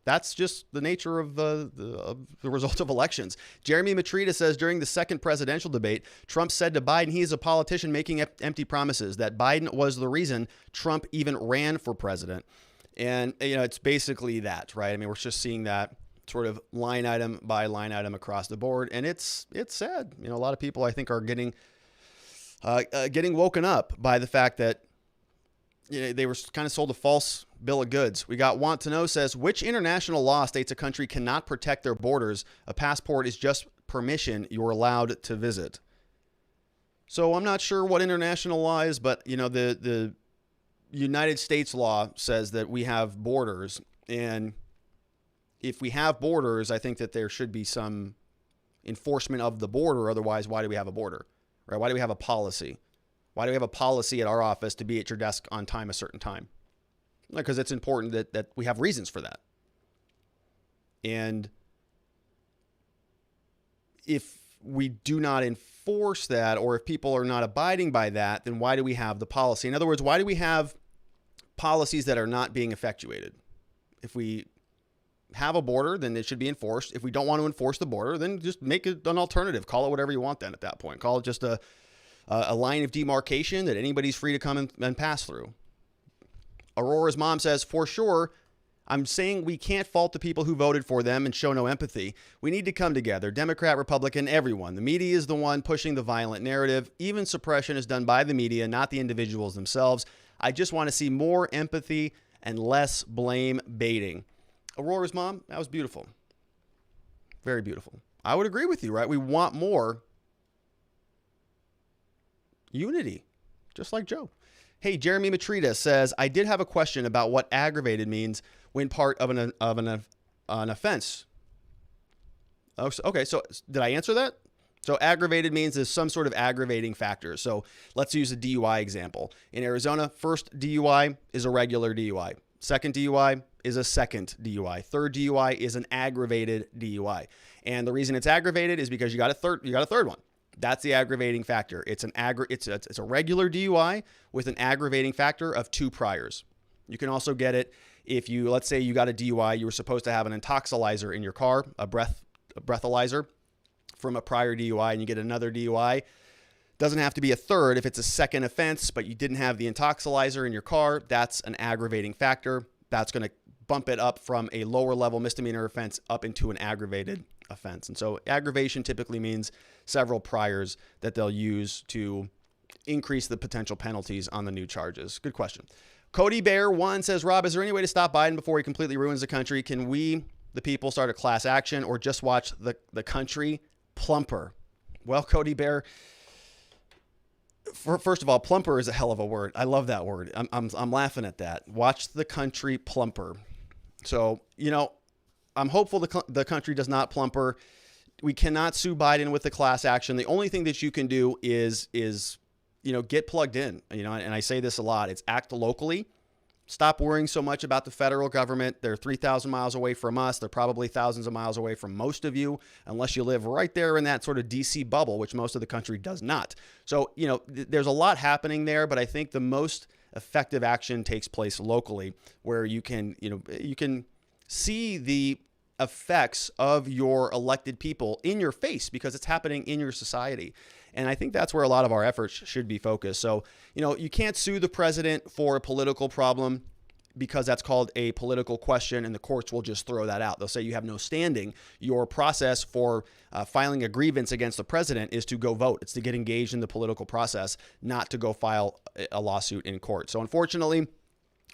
that's just the nature of the result of elections. Jeremy Matrita says during the second presidential debate, Trump said to Biden he is a politician making empty promises, that Biden was the reason Trump even ran for president. And, it's basically that, right? We're just seeing that sort of line item by line item across the board. And it's sad. A lot of people I think are getting woken up by the fact that they were kind of sold a false bill of goods. We got Want to Know says, which international law states a country cannot protect their borders? A passport is just permission you're allowed to visit. So I'm not sure what international law is, but the United States law says that we have borders, and if we have borders, I think that there should be some enforcement of the border. Otherwise, why do we have a border, right? Why do we have a policy? Why do we have a policy at our office to be at your desk on time a certain time? Because it's important that we have reasons for that. And if we do not enforce that, or if people are not abiding by that, then why do we have the policy? In other words, why do we have policies that are not being effectuated? If we have a border, then it should be enforced. If we don't want to enforce the border, then just make it an alternative. Call it whatever you want then at that point. Call it just a line of demarcation that anybody's free to come and pass through. Aurora's mom says, for sure, I'm saying we can't fault the people who voted for them and show no empathy. We need to come together, Democrat, Republican, everyone. The media is the one pushing the violent narrative. Even suppression is done by the media, not the individuals themselves. I just want to see more empathy and less blame baiting. Aurora's mom, that was beautiful. Very beautiful. I would agree with you, right? We want more unity, just like Joe. Hey, Jeremy Matrita says, I did have a question about what aggravated means when part of an offense. Oh, okay, so did I answer that? So aggravated means there's some sort of aggravating factor. So let's use a DUI example. In Arizona, first DUI is a regular DUI. Second DUI is a second DUI. Third DUI is an aggravated DUI. And the reason it's aggravated is because you got a third one. That's the aggravating factor. It's a regular DUI with an aggravating factor of 2 priors. You can also get it if you, let's say you got a DUI, you were supposed to have an intoxilizer in your car, a breathalyzer from a prior DUI, and you get another DUI. Doesn't have to be a third. If it's a second offense, but you didn't have the intoxilizer in your car, that's an aggravating factor. That's going to bump it up from a lower level misdemeanor offense up into an aggravated offense. And so aggravation typically means several priors that they'll use to increase the potential penalties on the new charges. Good question. Cody Bear 1 says, Rob, is there any way to stop Biden before he completely ruins the country? Can we, the people, start a class action or just watch the country plumper? Well, Cody Bear, first of all, plumper is a hell of a word. I love that word. I'm laughing at that. Watch the country plumper. So, I'm hopeful the country does not plumper. We cannot sue Biden with the class action. The only thing that you can do is get plugged in, and I say this a lot. It's act locally. Stop worrying so much about the federal government. They're 3,000 miles away from us. They're probably thousands of miles away from most of you, unless you live right there in that sort of DC bubble, which most of the country does not. So, there's a lot happening there, but I think the most effective action takes place locally, where you can see the effects of your elected people in your face because it's happening in your society. And I think that's where a lot of our efforts should be focused. So, you can't sue the president for a political problem because that's called a political question, and the courts will just throw that out. They'll say you have no standing. Your process for filing a grievance against the president is to go vote. It's to get engaged in the political process, not to go file a lawsuit in court. So unfortunately,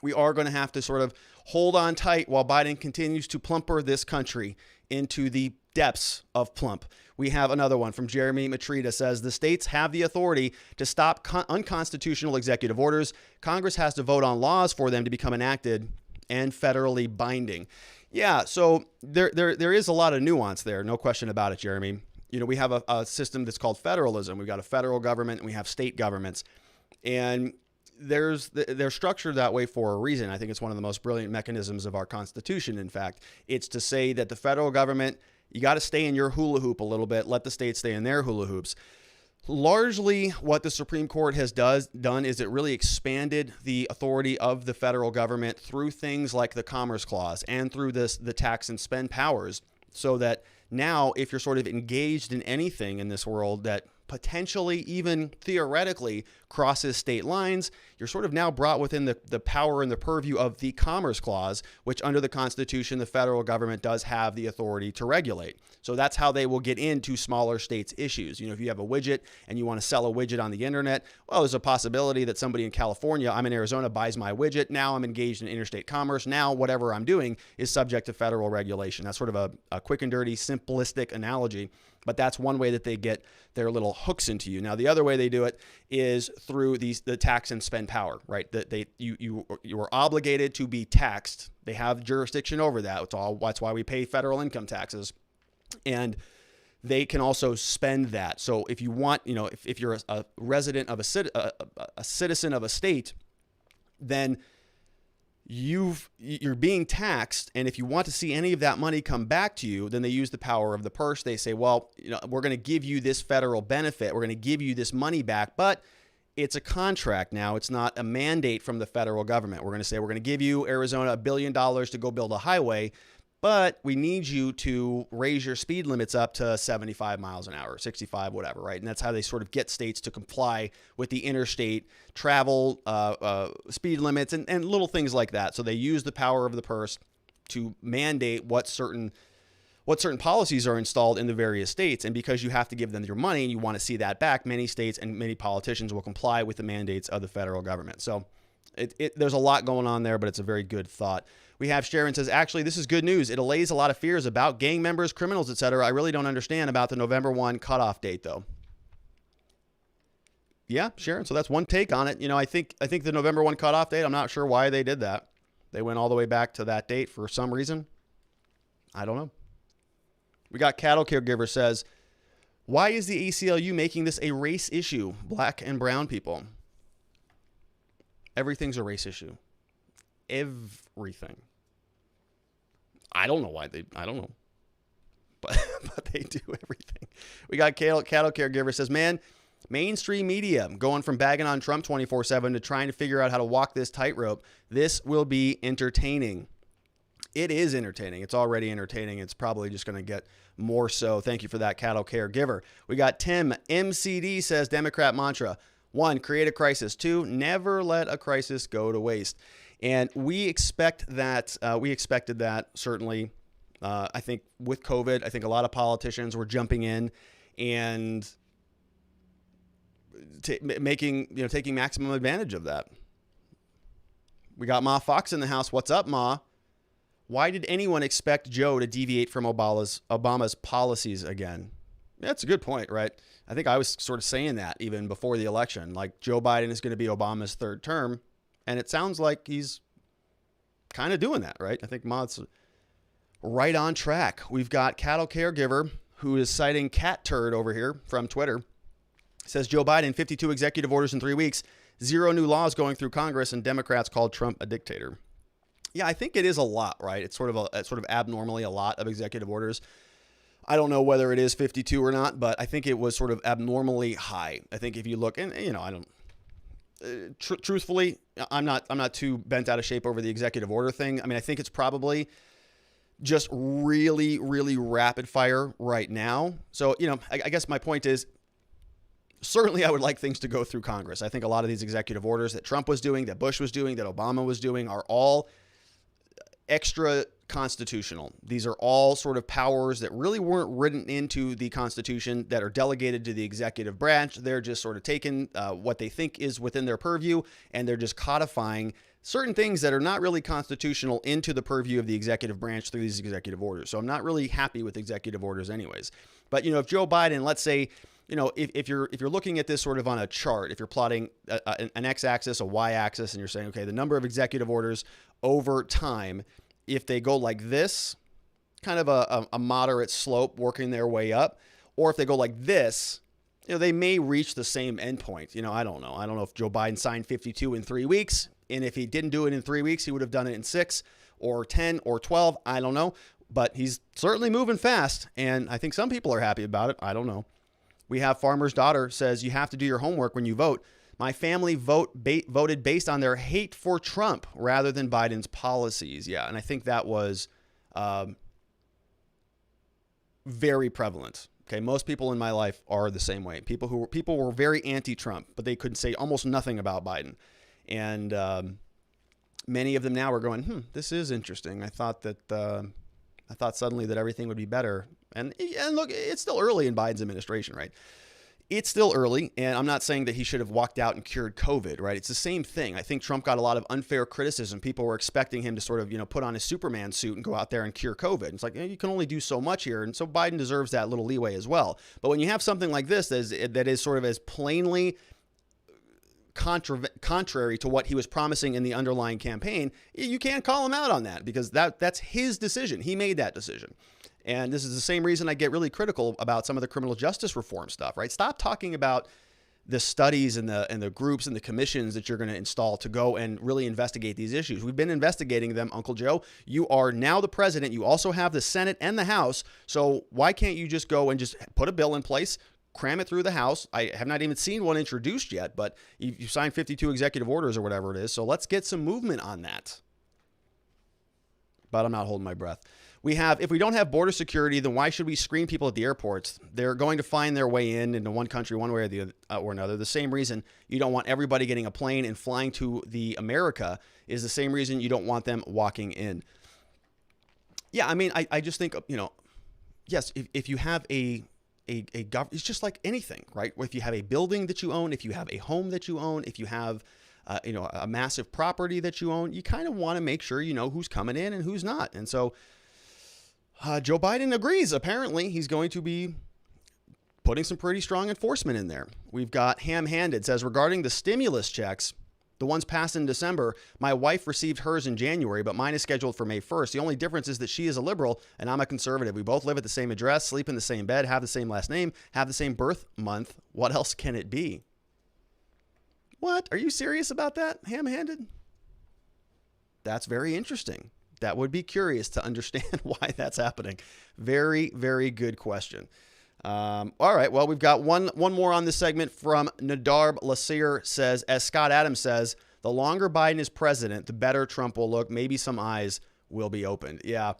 we are going to have to sort of hold on tight while Biden continues to plumper this country into the depths of plump. We have another one from Jeremy Matrita says, the states have the authority to stop unconstitutional executive orders. Congress has to vote on laws for them to become enacted and federally binding. Yeah, so there is a lot of nuance there. No question about it, Jeremy. We have a system that's called federalism. We've got a federal government and we have state governments. And they're structured that way for a reason. I think it's one of the most brilliant mechanisms of our Constitution. In fact, it's to say that the federal government, you got to stay in your hula hoop a little bit, let the states stay in their hula hoops. Largely what the Supreme Court has done is it really expanded the authority of the federal government through things like the Commerce Clause and through the tax and spend powers, so that now if you're sort of engaged in anything in this world that potentially even theoretically crosses state lines, you're sort of now brought within the power and the purview of the Commerce Clause, which under the Constitution, the federal government does have the authority to regulate. So that's how they will get into smaller states' issues. If you have a widget and you want to sell a widget on the internet, well, there's a possibility that somebody in California, I'm in Arizona, buys my widget. Now I'm engaged in interstate commerce. Now whatever I'm doing is subject to federal regulation. That's sort of a quick and dirty, simplistic analogy. But that's one way that they get their little hooks into you. Now, the other way they do it is through the tax and spend power, right? That you are obligated to be taxed. They have jurisdiction over that. That's why we pay federal income taxes. And they can also spend that. So if you want, if you're a resident of a citizen of a state, then you're being taxed, and if you want to see any of that money come back to you, then they use the power of the purse. They say, well, we're going to give you this federal benefit, we're going to give you this money back, but it's a contract now. It's not a mandate from the federal government. We're going to say, we're going to give you, Arizona, $1 billion to go build a highway, but we need you to raise your speed limits up to 75 miles an hour, 65, whatever, right? And that's how they sort of get states to comply with the interstate travel speed limits and little things like that. So they use the power of the purse to mandate what certain policies are installed in the various states. And because you have to give them your money and you want to see that back, many states and many politicians will comply with the mandates of the federal government. So there's a lot going on there, but it's a very good thought. We have Sharon says, actually, this is good news. It allays a lot of fears about gang members, criminals, etc. I really don't understand about the November 1 cutoff date, though. Yeah, Sharon. So that's one take on it. I think the November 1 cutoff date, I'm not sure why they did that. They went all the way back to that date for some reason. I don't know. We got Cattle Caregiver says, why is the ACLU making this a race issue? Black and brown people. Everything's a race issue. Everything. I don't know why I don't know. But they do everything. We got Cattle Caregiver says, man, mainstream media going from bagging on Trump 24/7 to trying to figure out how to walk this tightrope. This will be entertaining. It is entertaining. It's already entertaining. It's probably just going to get more so. Thank you for that, Cattle Caregiver. We got Tim MCD says, Democrat mantra. 1, create a crisis. 2, never let a crisis go to waste. And we expect that. We expected that, certainly. I think with COVID, I think a lot of politicians were jumping in and taking maximum advantage of that. We got Ma Fox in the house. What's up, Ma? Why did anyone expect Joe to deviate from Obama's policies again? That's a good point, right? I think I was sort of saying that even before the election. Like, Joe Biden is going to be Obama's third term, and it sounds like he's kind of doing that, right? I think Ma's right on track. We've got Cattle Caregiver, who is citing Cat Turd over here from Twitter. Says Joe Biden, 52 executive orders in 3 weeks, 0 new laws going through Congress, and Democrats called Trump a dictator. Yeah, I think it is a lot, right? It's sort of abnormally a lot of executive orders. I don't know whether it is 52 or not, but I think it was sort of abnormally high. I think if you look, and I don't. Truthfully, I'm not too bent out of shape over the executive order thing. I mean, I think it's probably just really, really rapid fire right now. So, I guess my point is, certainly I would like things to go through Congress. I think a lot of these executive orders that Trump was doing, that Bush was doing, that Obama was doing are all extra constitutional. These are all sort of powers that really weren't written into the Constitution, that are delegated to the executive branch. They're just sort of taking what they think is within their purview, and they're just codifying certain things that are not really constitutional into the purview of the executive branch through these executive orders. So I'm not really happy with executive orders anyways. But, if Joe Biden, let's say, if you're looking at this sort of on a chart, if you're plotting an x-axis, a y-axis, and you're saying, okay, the number of executive orders over time, if they go like this, kind of a moderate slope working their way up, or if they go like this, they may reach the same endpoint. I don't know. I don't know if Joe Biden signed 52 in 3 weeks, and if he didn't do it in 3 weeks, he would have done it in 6 or 10 or 12. I don't know, but he's certainly moving fast, and I think some people are happy about it. I don't know. We have Farmer's Daughter says, you have to do your homework when you vote. My family voted based on their hate for Trump rather than Biden's policies. Yeah, and I think that was very prevalent. Okay, most people in my life are the same way. People were very anti-Trump, but they could say almost nothing about Biden. And many of them now are going, this is interesting. I thought suddenly that everything would be better. And look, it's still early in Biden's administration, right? It's still early, and I'm not saying that he should have walked out and cured COVID, right? It's the same thing. I think Trump got a lot of unfair criticism. People were expecting him to sort of, put on his Superman suit and go out there and cure COVID. It's like, you can only do so much here, and so Biden deserves that little leeway as well. But when you have something like this that is sort of as plainly contrary to what he was promising in the underlying campaign, you can't call him out on that, because that's his decision. He made that decision. And this is the same reason I get really critical about some of the criminal justice reform stuff, right? Stop talking about the studies and the groups and the commissions that you're going to install to go and really investigate these issues. We've been investigating them, Uncle Joe. You are now the president. You also have the Senate and the House. So why can't you just go and just put a bill in place, cram it through the House? I have not even seen one introduced yet, but you signed 52 executive orders or whatever it is. So let's get some movement on that. But I'm not holding my breath. If we don't have border security, then why should we screen people at the airports? They're going to find their way into one country one way or another. The same reason you don't want everybody getting a plane and flying to the America is the same reason you don't want them walking in. Yeah, I mean, I just think, yes, if you have a government, it's just like anything, right? If you have a building that you own, if you have a home that you own, if you have a massive property that you own, you kind of want to make sure you know who's coming in and who's not. And so Joe Biden agrees. Apparently, he's going to be putting some pretty strong enforcement in there. We've got ham-handed, says, regarding the stimulus checks, the ones passed in December, my wife received hers in January, but mine is scheduled for May 1st. The only difference is that she is a liberal and I'm a conservative. We both live at the same address, sleep in the same bed, have the same last name, have the same birth month. What else can it be? What? Are you serious about that? Ham-handed? That's very interesting. That would be curious to understand why that's happening. Very, very good question. All right. Well, we've got one more on this segment from Nadarb Lasir. Says, as Scott Adams says, the longer Biden is president, the better Trump will look. Maybe some eyes will be opened. Yeah,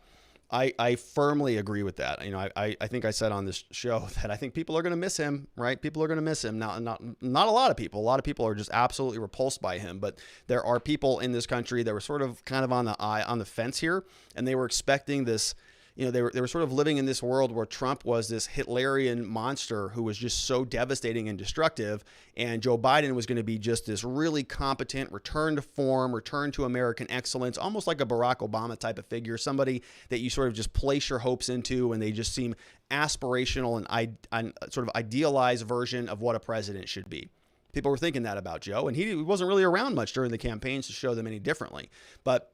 I firmly agree with that. I think I said on this show that I think people are going to miss him, right? People are going to miss him. Not a lot of people. A lot of people are just absolutely repulsed by him. But there are people in this country that were sort of kind of on the fence here, and they were expecting this. They were sort of living in this world where Trump was this Hitlerian monster who was just so devastating and destructive, and Joe Biden was going to be just this really competent, return to form, return to American excellence, almost like a Barack Obama type of figure, somebody that you sort of just place your hopes into, and they just seem aspirational and sort of idealized version of what a president should be. People were thinking that about Joe, and he wasn't really around much during the campaigns to show them any differently. But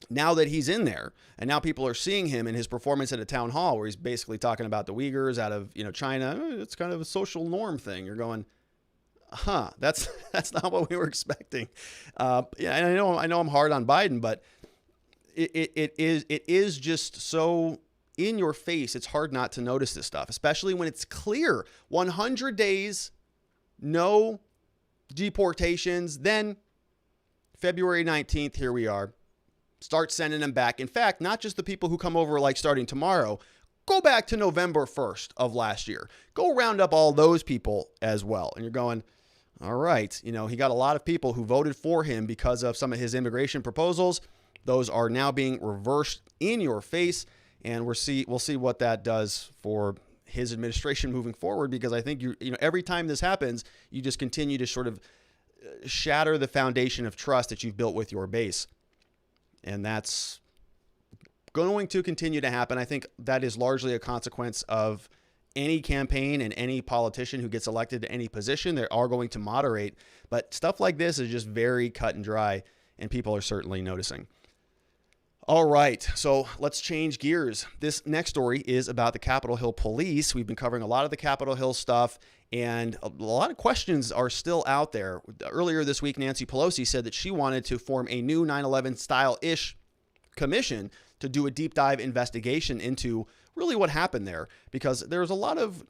now that he's in there, and now people are seeing him in his performance at a town hall where he's basically talking about the Uyghurs out of China, it's kind of a social norm thing. You're going, that's not what we were expecting. And I know I'm hard on Biden, but it is just so in your face. It's hard not to notice this stuff, especially when it's clear. 100 days, no deportations. Then February 19th, here we are. Start sending them back. In fact, not just the people who come over like starting tomorrow. Go back to November 1st of last year. Go round up all those people as well. And you're going, all right, he got a lot of people who voted for him because of some of his immigration proposals. Those are now being reversed in your face. And we'll see what that does for his administration moving forward, because I think every time this happens, you just continue to sort of shatter the foundation of trust that you've built with your base. And that's going to continue to happen. I think that is largely a consequence of any campaign and any politician who gets elected to any position. They are going to moderate. But stuff like this is just very cut and dry, and people are certainly noticing. All right, so let's change gears. This next story is about the Capitol Hill Police. We've been covering a lot of the Capitol Hill stuff, and a lot of questions are still out there. Earlier this week, Nancy Pelosi said that she wanted to form a new 9/11 style-ish commission to do a deep dive investigation into really what happened there, because there's a lot of,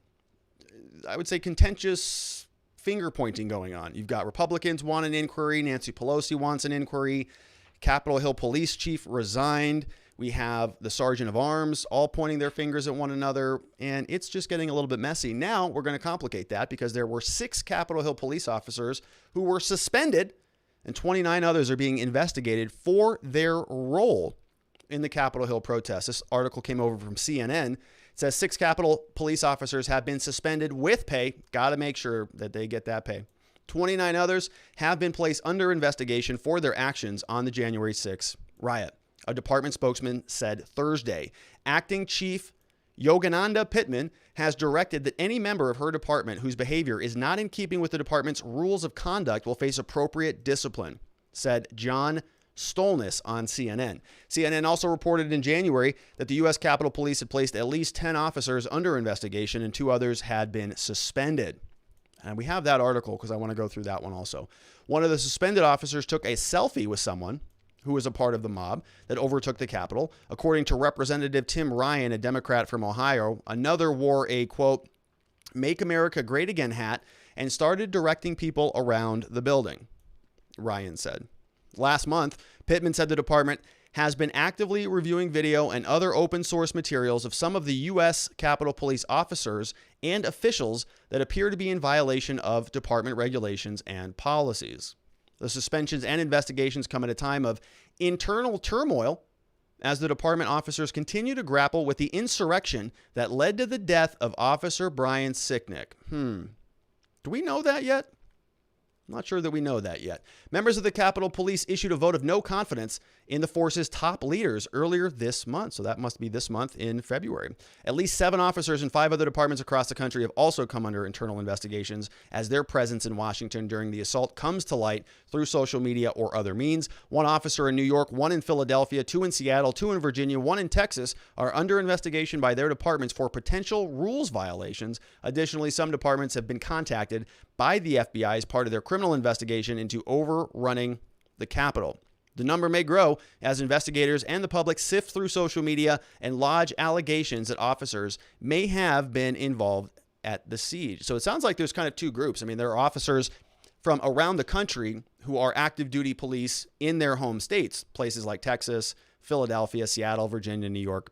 I would say, contentious finger pointing going on. You've got Republicans want an inquiry. Nancy Pelosi wants an inquiry. Capitol Hill Police Chief resigned. We have the Sergeant of Arms all pointing their fingers at one another, and it's just getting a little bit messy. Now we're going to complicate that because there were 6 Capitol Hill police officers who were suspended, and 29 others are being investigated for their role in the Capitol Hill protests. This article came over from CNN. It says 6 Capitol police officers have been suspended with pay. Got to make sure that they get that pay. 29 others have been placed under investigation for their actions on the January 6th riot. A department spokesman said Thursday. Acting Chief Yogananda Pittman has directed that any member of her department whose behavior is not in keeping with the department's rules of conduct will face appropriate discipline, said John Stolness on CNN. CNN also reported in January that the U.S. Capitol Police had placed at least 10 officers under investigation and 2 others had been suspended. And we have that article because I want to go through that one also. One of the suspended officers took a selfie with someone who was a part of the mob that overtook the Capitol. According to Representative Tim Ryan, a Democrat from Ohio, another wore a, quote, "Make America Great Again" hat and started directing people around the building, Ryan said. Last month, Pittman said the department has been actively reviewing video and other open source materials of some of the U.S. Capitol Police officers and officials that appear to be in violation of department regulations and policies. The suspensions and investigations come at a time of internal turmoil as the department officers continue to grapple with the insurrection that led to the death of Officer Brian Sicknick. Do we know that yet? I'm not sure that we know that yet. Members of the Capitol Police issued a vote of no confidence in the force's top leaders earlier this month. So that must be this month in February. At least 7 officers and 5 other departments across the country have also come under internal investigations as their presence in Washington during the assault comes to light through social media or other means. 1 officer in New York, 1 in Philadelphia, 2 in Seattle, 2 in Virginia, 1 in Texas are under investigation by their departments for potential rules violations. Additionally, some departments have been contacted by the FBI as part of their criminal investigation into overrunning the Capitol. The number may grow as investigators and the public sift through social media and lodge allegations that officers may have been involved at the siege. So it sounds like there's kind of 2 groups. I mean, there are officers from around the country who are active duty police in their home states, places like Texas, Philadelphia, Seattle, Virginia, New York.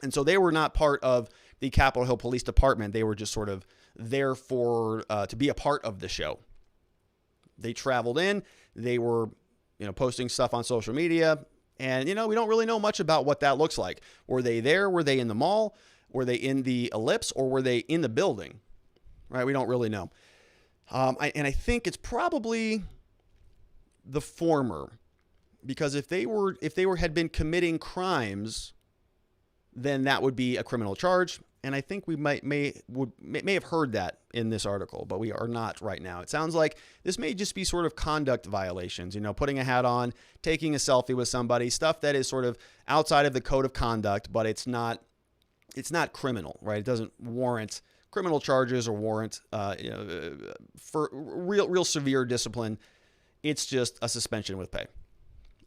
And so they were not part of the Capitol Hill Police Department. They were just sort of there for to be a part of the show. They traveled in. They were, posting stuff on social media. And, we don't really know much about what that looks like. Were they there? Were they in the mall? Were they in the ellipse? Or were they in the building? Right? We don't really know. I think it's probably the former, because if they had been committing crimes, then that would be a criminal charge. And I think we may have heard that in this article, but we are not right now. It sounds like this may just be sort of conduct violations, putting a hat on, taking a selfie with somebody, stuff that is sort of outside of the code of conduct, but it's not criminal, right? It doesn't warrant criminal charges or warrant, for real severe discipline. It's just a suspension with pay.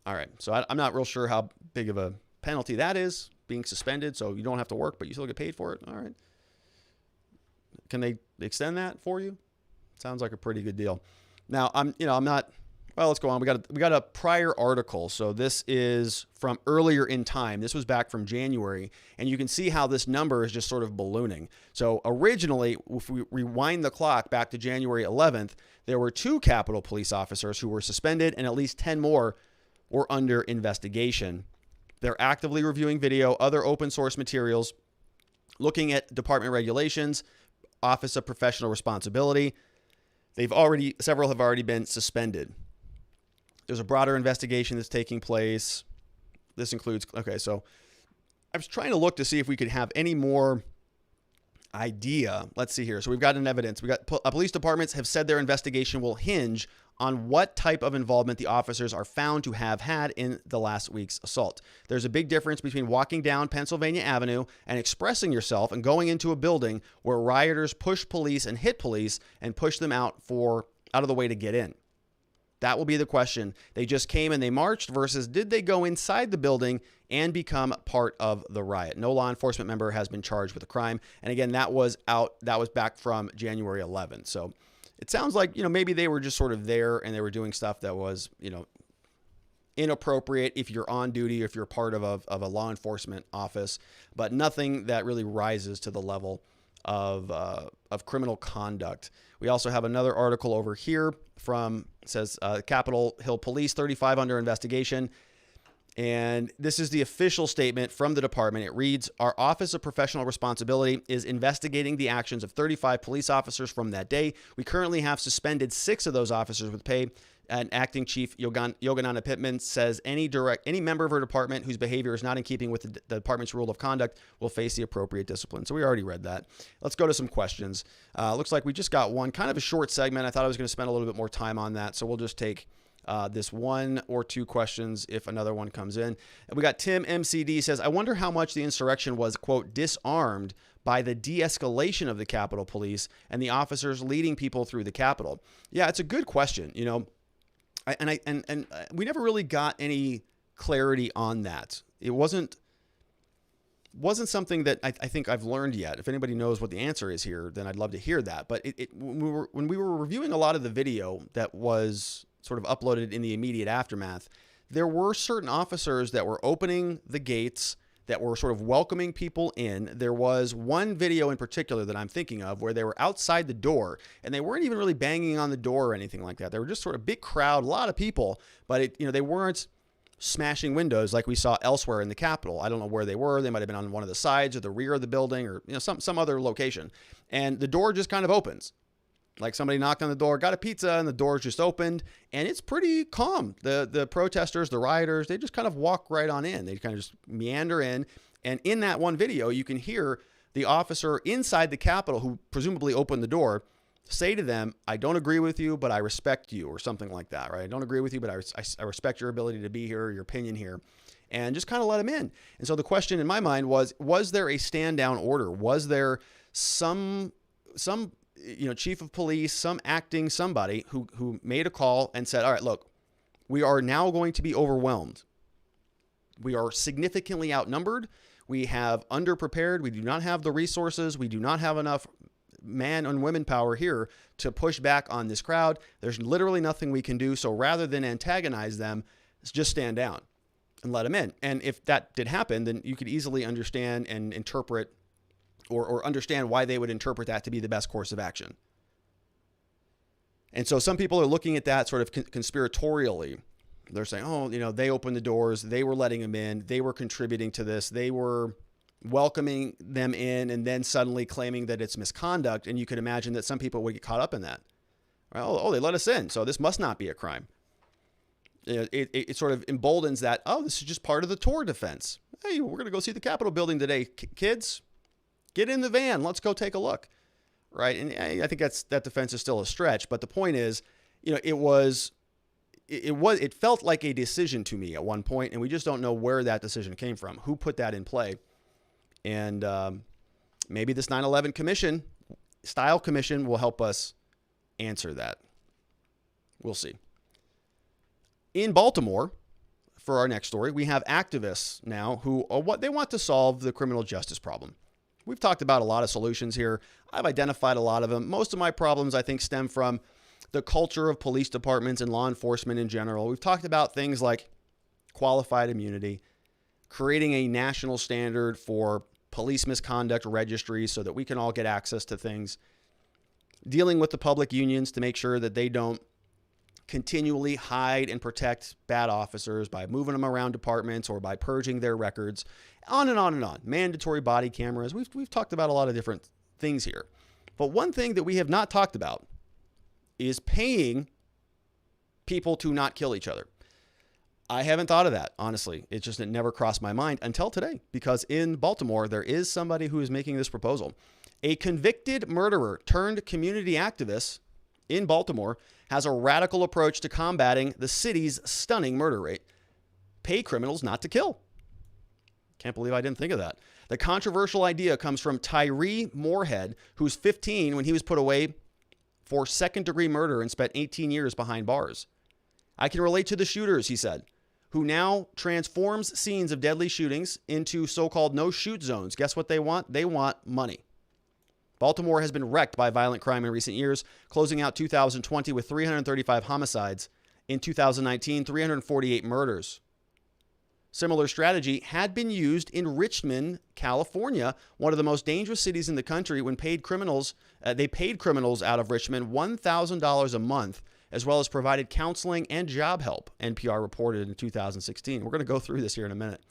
All right. So I'm not real sure how big of a penalty that is, being suspended, so you don't have to work, but you still get paid for it. All right. Can they extend that for you? Sounds like a pretty good deal. Now, I'm not. Well, let's go on. We got a prior article. So this is from earlier in time. This was back from January, and you can see how this number is just sort of ballooning. So originally, if we rewind the clock back to January 11th, there were 2 Capitol Police officers who were suspended, and at least 10 more were under investigation. They're actively reviewing video, other open source materials, looking at department regulations, Office of Professional Responsibility. Several have already been suspended. There's a broader investigation that's taking place. This includes, so I was trying to look to see if we could have any more idea. Let's see here. So we've got an evidence. Police departments have said their investigation will hinge on what type of involvement the officers are found to have had in the last week's assault. There's a big difference between walking down Pennsylvania Avenue and expressing yourself and going into a building where rioters push police and hit police and push them out of the way to get in. That will be the question. They just came and they marched versus did they go inside the building and become part of the riot? No law enforcement member has been charged with a crime. And again, that was back from January 11th. So it sounds like, maybe they were just sort of there and they were doing stuff that was, inappropriate if you're on duty, or if you're part of a law enforcement office, but nothing that really rises to the level of criminal conduct. We also have another article over here says Capitol Hill Police, 35 under investigation. And this is the official statement from the department. It reads, "Our Office of Professional Responsibility is investigating the actions of 35 police officers from that day. We currently have suspended 6 of those officers with pay." And Acting Chief Yogananda Pittman says any member of her department whose behavior is not in keeping with the department's rule of conduct will face the appropriate discipline. So we already read that. Let's go to some questions. Looks like we just got one, kind of a short segment. I thought I was going to spend a little bit more time on that, so we'll just take this 1 or 2 questions if another one comes in. And we got Tim MCD says, I wonder how much the insurrection was, quote, disarmed by the de-escalation of the Capitol Police and the officers leading people through the Capitol. Yeah, it's a good question. You know, and we never really got any clarity on that. It wasn't something that I think I've learned yet. If anybody knows what the answer is here, then I'd love to hear that. But when we were reviewing a lot of the video that was sort of uploaded in the immediate aftermath, there were certain officers that were opening the gates, that were sort of welcoming people in. There was one video in particular that I'm thinking of where they were outside the door and they weren't even really banging on the door or anything like that. They were just sort of big crowd, a lot of people, but they weren't smashing windows like we saw elsewhere in the Capitol. I don't know where they were. They might have been on one of the sides or the rear of the building or some other location. And the door just kind of opens. Like somebody knocked on the door, got a pizza, and the doors just opened, and it's pretty calm. The protesters, the rioters, they just kind of walk right on in. They kind of just meander in. And in that one video, you can hear the officer inside the Capitol who presumably opened the door say to them, I don't agree with you, but I respect you, or something like that, right? I don't agree with you, but I respect your ability to be here, your opinion here, and just kind of let him in. And so the question in my mind was there a stand down order? Was there some chief of police, some acting somebody who made a call and said, all right, look, we are now going to be overwhelmed. We are significantly outnumbered. We have underprepared. We do not have the resources. We do not have enough man and women power here to push back on this crowd. There's literally nothing we can do. So rather than antagonize them, just stand down and let them in. And if that did happen, then you could easily understand and interpret or understand why they would interpret that to be the best course of action. And so some people are looking at that sort of conspiratorially. They're saying, oh, they opened the doors, they were letting them in, they were contributing to this, they were welcoming them in, and then suddenly claiming that it's misconduct. And you could imagine that some people would get caught up in that. Well, oh, they let us in, so this must not be a crime. It sort of emboldens that, oh, this is just part of the tour defense. Hey, we're going to go see the Capitol building today, kids. Get in the van. Let's go take a look. Right. And I think that defense is still a stretch. But the point is, it felt like a decision to me at one point, and we just don't know where that decision came from, who put that in play. And maybe this 9/11 style commission will help us answer that. We'll see. In Baltimore, for our next story, we have activists now who they want to solve the criminal justice problem. We've talked about a lot of solutions here. I've identified a lot of them. Most of my problems, I think, stem from the culture of police departments and law enforcement in general. We've talked about things like qualified immunity, creating a national standard for police misconduct registries so that we can all get access to things, dealing with the public unions to make sure that they don't continually hide and protect bad officers by moving them around departments or by purging their records, on and on and on. Mandatory body cameras. We've talked about a lot of different things here. But one thing that we have not talked about is paying people to not kill each other. I haven't thought of that, honestly. It never crossed my mind until today, because in Baltimore, there is somebody who is making this proposal. A convicted murderer turned community activist in Baltimore has a radical approach to combating the city's stunning murder rate. Pay criminals not to kill. Can't believe I didn't think of that. The controversial idea comes from Tyree Moorhead, who's 15 when he was put away for second-degree murder and spent 18 years behind bars. I can relate to the shooters, he said, who now transforms scenes of deadly shootings into so-called no-shoot zones. Guess what they want? They want money. Baltimore has been wrecked by violent crime in recent years, closing out 2020 with 335 homicides. In 2019, 348 murders. Similar strategy had been used in Richmond, California, one of the most dangerous cities in the country, when they paid criminals out of Richmond $1,000 a month, as well as provided counseling and job help, NPR reported in 2016. We're going to go through this here in a minute.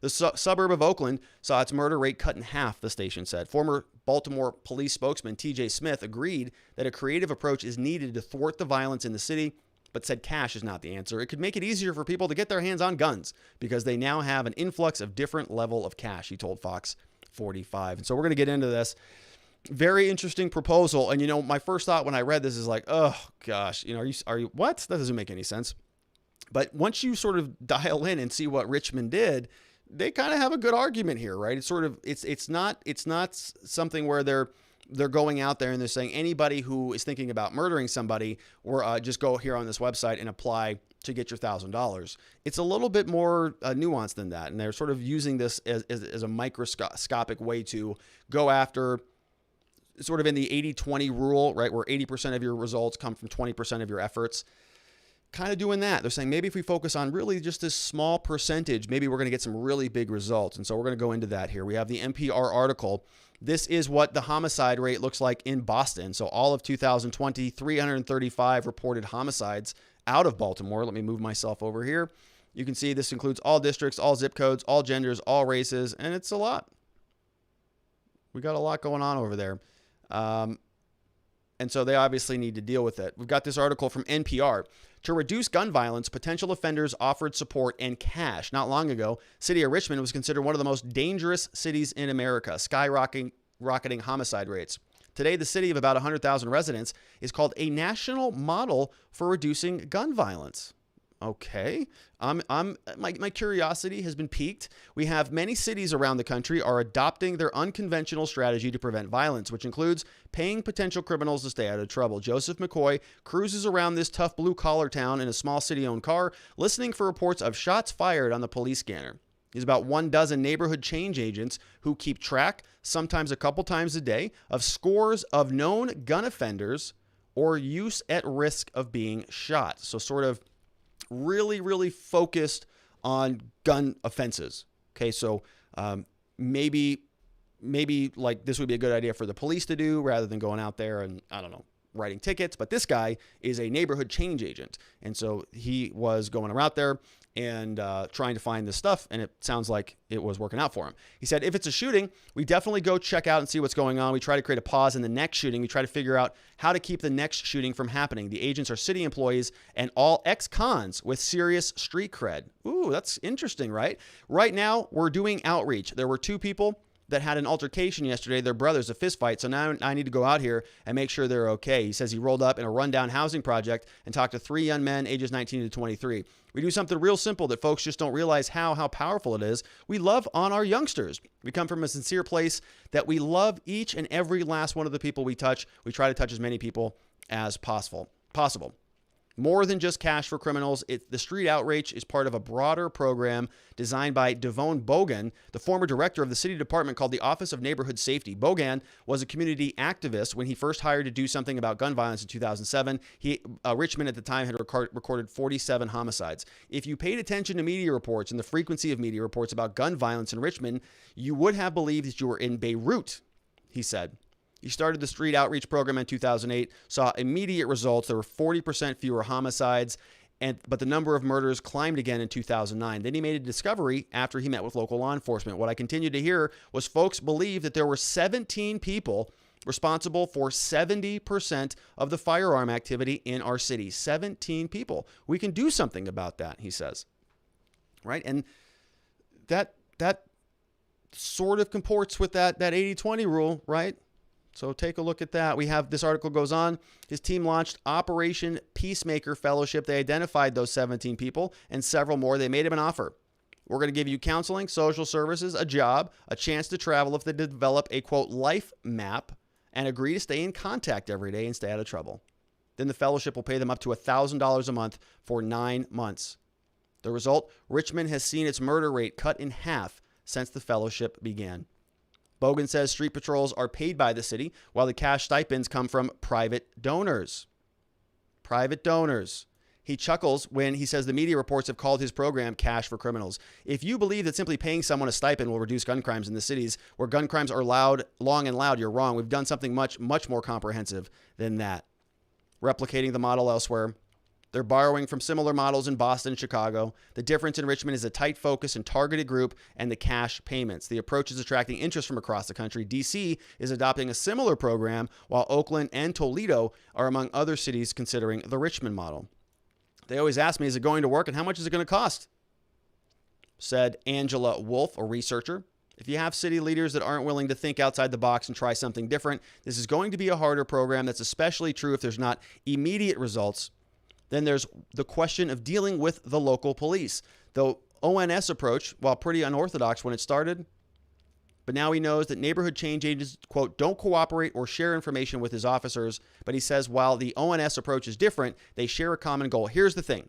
The suburb of Oakland saw its murder rate cut in half, the station said. Former Baltimore police spokesman T.J. Smith agreed that a creative approach is needed to thwart the violence in the city, but said cash is not the answer. It could make it easier for people to get their hands on guns because they now have an influx of different level of cash, he told Fox 45. And so we're going to get into this. Very interesting proposal. And, my first thought when I read this is like, oh, gosh, are you what? That doesn't make any sense. But once you sort of dial in and see what Richmond did, they kind of have a good argument here, right? It's sort of it's not something where they're going out there and they're saying anybody who is thinking about murdering somebody or just go here on this website and apply to get your $1,000. It's a little bit more nuanced than that, and they're sort of using this as a microscopic way to go after, sort of in the 80-20 rule, right, where 80% of your results come from 20% of your efforts. Kind of doing that. They're saying maybe if we focus on really just this small percentage, maybe we're going to get some really big results. And so we're going to go into that here. We have the NPR article. This is what the homicide rate looks like in Boston. So all of 2020, 335 reported homicides out of Baltimore. Let me move myself over here. You can see this includes all districts, all zip codes, all genders, all races, and it's a lot. We got a lot going on over there. And so they obviously need to deal with it. We've got this article from NPR. To reduce gun violence, potential offenders offered support and cash. Not long ago, city of Richmond was considered one of the most dangerous cities in America, skyrocketing homicide rates. Today, the city of about 100,000 residents is called a national model for reducing gun violence. Okay. My curiosity has been piqued. We have many cities around the country are adopting their unconventional strategy to prevent violence, which includes paying potential criminals to stay out of trouble. Joseph McCoy cruises around this tough blue-collar town in a small city-owned car, listening for reports of shots fired on the police scanner. He's about 12 neighborhood change agents who keep track, sometimes a couple times a day, of scores of known gun offenders or use at risk of being shot. So sort of really, really focused on gun offenses. Okay, so maybe like this would be a good idea for the police to do rather than going out there and, I don't know, writing tickets. But this guy is a neighborhood change agent. And so he was going around there and trying to find this stuff, and it sounds like it was working out for him. He said, if it's a shooting, we definitely go check out and see what's going on. We try to create a pause in the next shooting. We try to figure out how to keep the next shooting from happening. The agents are city employees and all ex-cons with serious street cred. Ooh, that's interesting, right? Right now, we're doing outreach. There were 2 people that had an altercation yesterday. They're brothers, a fist fight. So now I need to go out here and make sure they're okay. He says he rolled up in a rundown housing project and talked to 3 young men ages 19 to 23. We do something real simple that folks just don't realize how powerful it is. We love on our youngsters. We come from a sincere place that we love each and every last one of the people we touch. We try to touch as many people as possible. More than just cash for criminals, the street outreach is part of a broader program designed by Devon Bogan, the former director of the city department called the Office of Neighborhood Safety. Bogan was a community activist when he first hired to do something about gun violence in 2007. Richmond at the time had recorded 47 homicides. If you paid attention to media reports and the frequency of media reports about gun violence in Richmond, you would have believed that you were in Beirut, he said. He started the street outreach program in 2008, saw immediate results. There were 40% fewer homicides, but the number of murders climbed again in 2009. Then he made a discovery after he met with local law enforcement. What I continued to hear was folks believed that there were 17 people responsible for 70% of the firearm activity in our city. 17 people. We can do something about that, he says. Right? And that sort of comports with that 80-20 rule, right? So take a look at that. We have, this article goes on. His team launched Operation Peacemaker Fellowship. They identified those 17 people and several more. They made him an offer. We're going to give you counseling, social services, a job, a chance to travel if they develop a, quote, life map and agree to stay in contact every day and stay out of trouble. Then the fellowship will pay them up to $1,000 a month for 9 months. The result, Richmond has seen its murder rate cut in half since the fellowship began. Bogan says street patrols are paid by the city, while the cash stipends come from private donors. Private donors. He chuckles when he says the media reports have called his program Cash for Criminals. If you believe that simply paying someone a stipend will reduce gun crimes in the cities where gun crimes are long and loud, you're wrong. We've done something much more comprehensive than that. Replicating the model elsewhere. They're borrowing from similar models in Boston and Chicago. The difference in Richmond is a tight focus and targeted group and the cash payments. The approach is attracting interest from across the country. D.C. is adopting a similar program, while Oakland and Toledo are among other cities considering the Richmond model. They always ask me, is it going to work and how much is it going to cost? Said Angela Wolf, a researcher. If you have city leaders that aren't willing to think outside the box and try something different, this is going to be a harder program. That's especially true if there's not immediate results. Then there's the question of dealing with the local police. The ONS approach, while pretty unorthodox when it started, but now he knows that neighborhood change agents, quote, don't cooperate or share information with his officers. But he says while the ONS approach is different, they share a common goal. Here's the thing.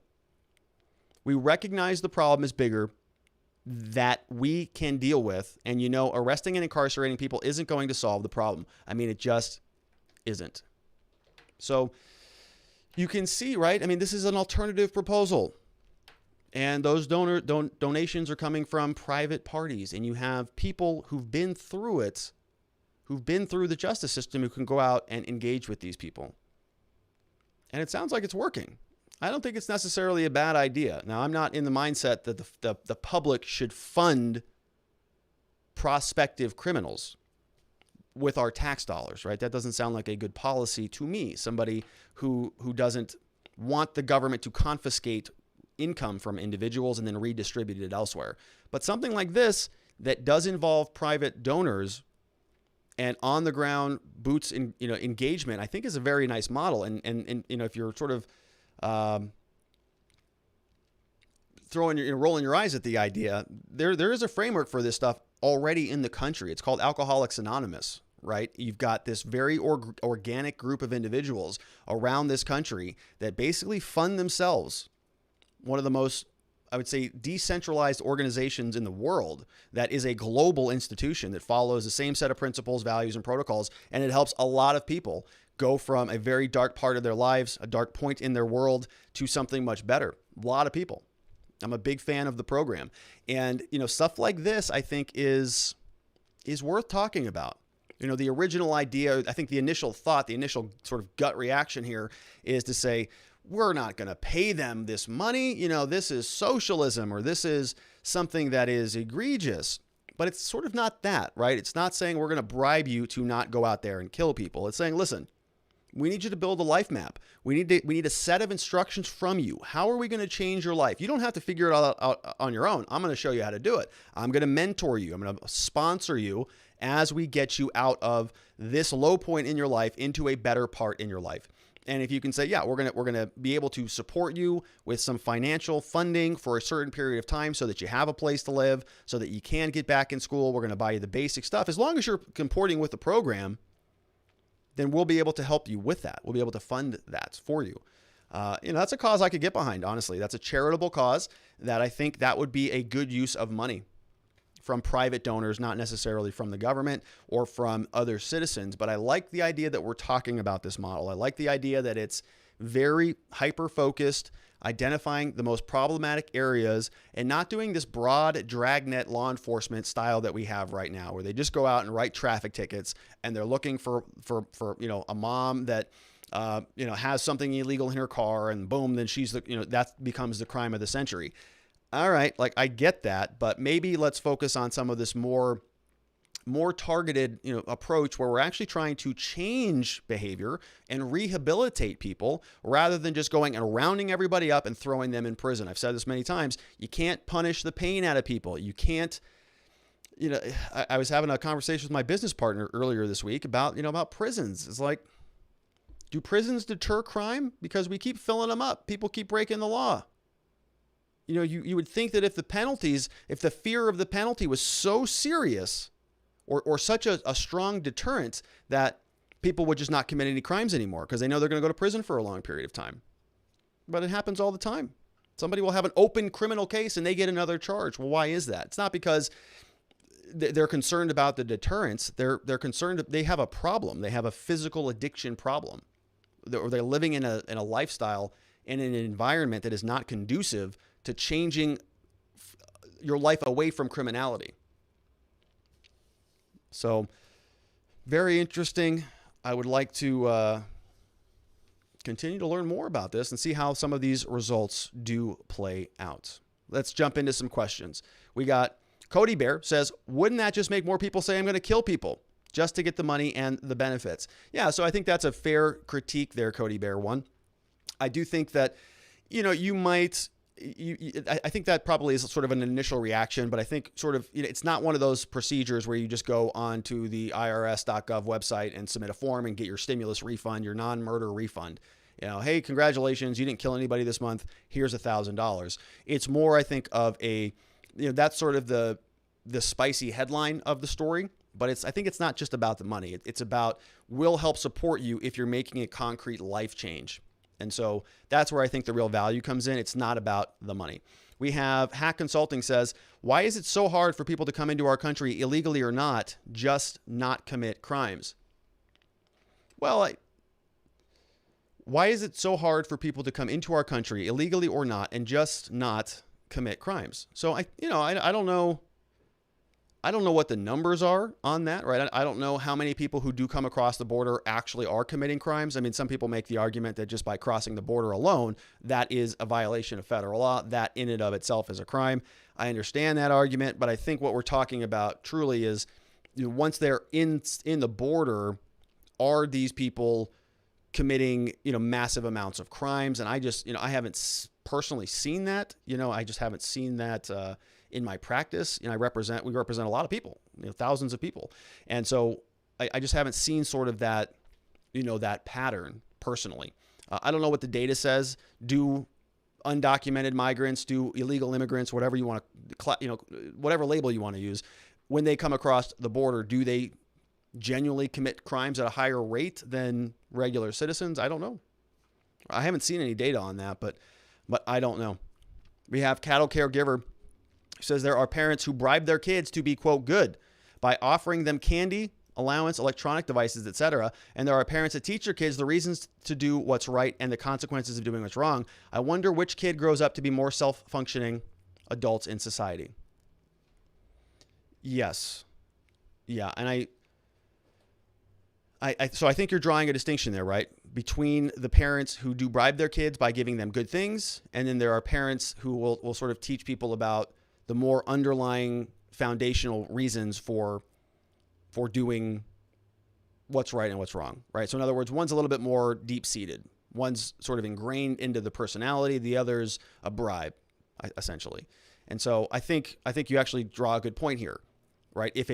We recognize the problem is bigger that we can deal with. And, arresting and incarcerating people isn't going to solve the problem. I mean, it just isn't. So you can see, right? I mean, this is an alternative proposal. And those donations are coming from private parties. And you have people who've been through it, who've been through the justice system, who can go out and engage with these people. And it sounds like it's working. I don't think it's necessarily a bad idea. Now, I'm not in the mindset that the public should fund prospective criminals with our tax dollars, right? That doesn't sound like a good policy to me. Somebody who doesn't want the government to confiscate income from individuals and then redistribute it elsewhere. But something like this that does involve private donors and on the ground boots in engagement, I think is a very nice model. And if you're sort of rolling your eyes at the idea, there is a framework for this stuff already in the country. It's called Alcoholics Anonymous, right? You've got this very organic group of individuals around this country that basically fund themselves. One of the most, I would say, decentralized organizations in the world that is a global institution that follows the same set of principles, values, and protocols. And it helps a lot of people go from a very dark part of their lives, a dark point in their world, to something much better. A lot of people. I'm a big fan of the program. And, stuff like this, I think, is worth talking about. The original idea, I think the initial thought, the initial sort of gut reaction here is to say, we're not going to pay them this money. This is socialism, or this is something that is egregious. But it's sort of not that, right? It's not saying we're going to bribe you to not go out there and kill people. It's saying, listen, we need you to build a life map. We need a set of instructions from you. How are we going to change your life? You don't have to figure it all out on your own. I'm going to show you how to do it. I'm going to mentor you. I'm going to sponsor you as we get you out of this low point in your life into a better part in your life. And if you can say, yeah, we're gonna be able to support you with some financial funding for a certain period of time so that you have a place to live, so that you can get back in school. We're going to buy you the basic stuff. As long as you're comporting with the program, then we'll be able to help you with that. We'll be able to fund that for you. That's a cause I could get behind, honestly. That's a charitable cause that I think that would be a good use of money from private donors, not necessarily from the government or from other citizens. But I like the idea that we're talking about this model. I like the idea that it's very hyper-focused, identifying the most problematic areas and not doing this broad dragnet law enforcement style that we have right now, where they just go out and write traffic tickets and they're looking for a mom that has something illegal in her car, and boom, then she's that becomes the crime of the century. All right, I get that, but maybe let's focus on some of this more targeted, approach where we're actually trying to change behavior and rehabilitate people rather than just going and rounding everybody up and throwing them in prison. I've said this many times. You can't punish the pain out of people. You can't, I was having a conversation with my business partner earlier this week about prisons. It's like, do prisons deter crime? Because we keep filling them up. People keep breaking the law. You would think that if the fear of the penalty was so serious or such a strong deterrent, that people would just not commit any crimes anymore because they know they're going to go to prison for a long period of time. But it happens all the time. Somebody will have an open criminal case and they get another charge. Well, why is that? It's not because they're concerned about the deterrence. They're concerned that they have a problem. They have a physical addiction problem. Or they're living in a lifestyle in an environment that is not conducive to changing your life away from criminality. So, very interesting. I would like to continue to learn more about this and see how some of these results do play out. Let's jump into some questions. We got Cody Bear says, wouldn't that just make more people say I'm going to kill people just to get the money and the benefits? Yeah, so I think that's a fair critique there, Cody Bear. One, I do think that, you might... I think that probably is sort of an initial reaction, but I think sort of, it's not one of those procedures where you just go on to the irs.gov website and submit a form and get your stimulus refund, your non-murder refund. Hey, congratulations, you didn't kill anybody this month. Here's $1,000. It's more, I think, of that's sort of the spicy headline of the story. But I think it's not just about the money. It's about will help support you if you're making a concrete life change. And so that's where I think the real value comes in. It's not about the money. We have Hack Consulting says, why is it so hard for people to come into our country, illegally or not, just not commit crimes? Well, why is it so hard for people to come into our country, illegally or not, and just not commit crimes? So I don't know. I don't know what the numbers are on that, right? I don't know how many people who do come across the border actually are committing crimes. I mean, some people make the argument that just by crossing the border alone, that is a violation of federal law. That in and of itself is a crime. I understand that argument, but I think what we're talking about truly is, once they're in the border, are these people committing, massive amounts of crimes? And I just, I haven't personally seen that. I just haven't seen that in my practice. We represent a lot of people, thousands of people. And so I just haven't seen sort of that, that pattern personally. I don't know what the data says. Do undocumented migrants, do illegal immigrants, whatever you want to, whatever label you want to use, when they come across the border, do they genuinely commit crimes at a higher rate than regular citizens? I don't know. I haven't seen any data on that, but I don't know. We have Cattle Caregiver, who says there are parents who bribe their kids to be, quote, good by offering them candy, allowance, electronic devices, etc. And there are parents that teach their kids the reasons to do what's right and the consequences of doing what's wrong. I wonder which kid grows up to be more self-functioning adults in society. Yes. Yeah. And so I think you're drawing a distinction there, right? Between the parents who do bribe their kids by giving them good things, and then there are parents who will sort of teach people about the more underlying foundational reasons for doing what's right and what's wrong, right? So in other words, one's a little bit more deep-seated. One's sort of ingrained into the personality. The other's a bribe, essentially. And so I think you actually draw a good point here, right? If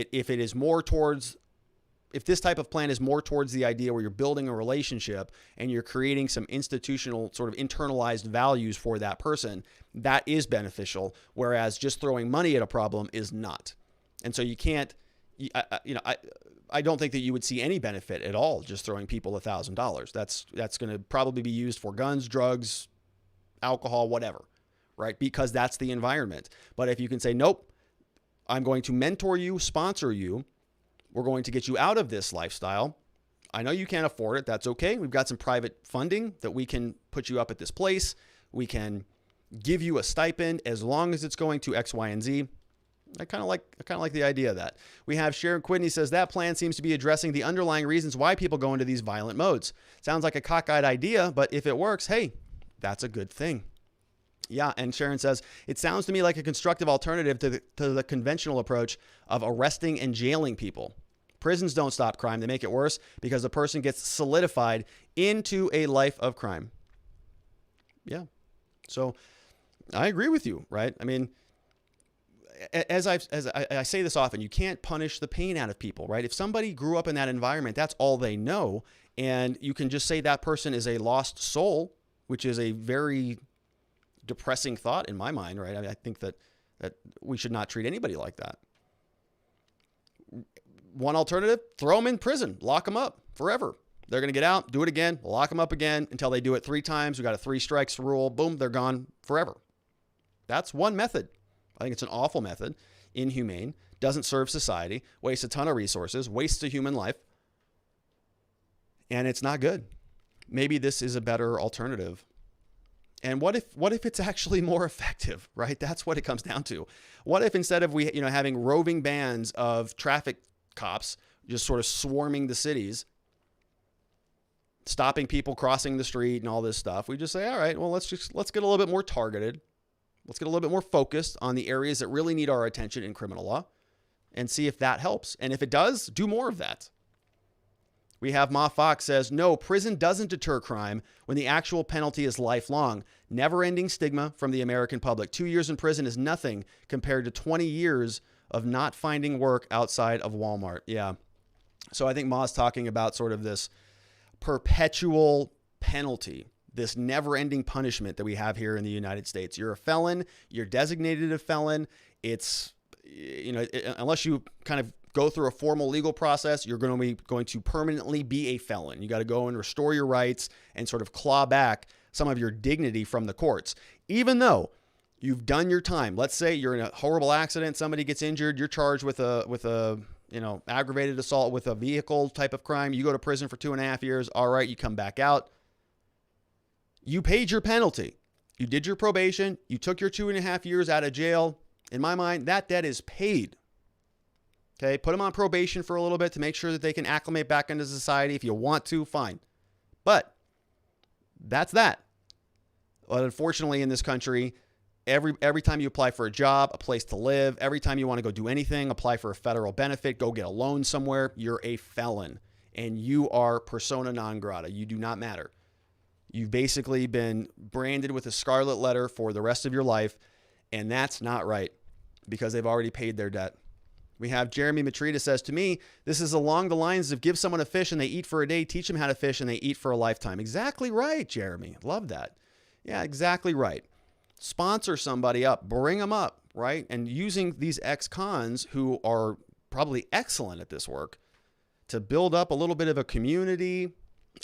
this type of plan is more towards the idea where you're building a relationship and you're creating some institutional sort of internalized values for that person, that is beneficial. Whereas just throwing money at a problem is not. And so you can't, I don't think that you would see any benefit at all just throwing people $1,000. That's going to probably be used for guns, drugs, alcohol, whatever, right? Because that's the environment. But if you can say, nope, I'm going to mentor you, sponsor you, we're going to get you out of this lifestyle. I know you can't afford it. That's okay. We've got some private funding that we can put you up at this place. We can give you a stipend as long as it's going to X, Y, and Z. I kind of like the idea of that. We have Sharon Quidney says that plan seems to be addressing the underlying reasons why people go into these violent modes. Sounds like a cockeyed idea, but if it works, hey, that's a good thing. Yeah, and Sharon says, it sounds to me like a constructive alternative to the conventional approach of arresting and jailing people. Prisons don't stop crime. They make it worse because the person gets solidified into a life of crime. Yeah. So I agree with you, right? I mean, as I say this often, you can't punish the pain out of people, right? If somebody grew up in that environment, that's all they know. And you can just say that person is a lost soul, which is a very depressing thought in my mind, right? I mean, I think that we should not treat anybody like that. One alternative, throw them in prison, lock them up forever. They're going to get out, do it again, lock them up again until they do it 3 times. We got a 3 strikes rule. Boom, they're gone forever. That's one method. I think it's an awful method, inhumane, doesn't serve society, wastes a ton of resources, wastes a human life, and it's not good. Maybe this is a better alternative. And what if it's actually more effective, right? That's what it comes down to. What if instead of having roving bands of traffic cops just sort of swarming the cities, stopping people crossing the street and all this stuff, we just say, all right, well, let's get a little bit more targeted. Let's get a little bit more focused on the areas that really need our attention in criminal law and see if that helps. And if it does, do more of that. We have Ma Fox says, no, prison doesn't deter crime when the actual penalty is lifelong. Never-ending stigma from the American public. 2 years in prison is nothing compared to 20 years of not finding work outside of Walmart. Yeah. So I think Ma's talking about sort of this perpetual penalty, this never-ending punishment that we have here in the United States. You're a felon. You're designated a felon. It's, unless you kind of go through a formal legal process, you're going to permanently be a felon. You got to go and restore your rights and sort of claw back some of your dignity from the courts, even though you've done your time. Let's say you're in a horrible accident, somebody gets injured, you're charged with a aggravated assault with a vehicle type of crime. You go to prison for 2.5 years. All right, you come back out. You paid your penalty. You did your probation. You took your 2.5 years out of jail. In my mind, that debt is paid. Okay, put them on probation for a little bit to make sure that they can acclimate back into society. If you want to, fine. But that's that. But unfortunately, in this country, every time you apply for a job, a place to live, every time you want to go do anything, apply for a federal benefit, go get a loan somewhere, you're a felon. And you are persona non grata. You do not matter. You've basically been branded with a scarlet letter for the rest of your life. And that's not right because they've already paid their debt. We have Jeremy Matrita says, to me, this is along the lines of give someone a fish and they eat for a day, teach them how to fish and they eat for a lifetime. Exactly right, Jeremy. Love that. Yeah, exactly right. Sponsor somebody up, bring them up, right? And using these ex-cons who are probably excellent at this work to build up a little bit of a community,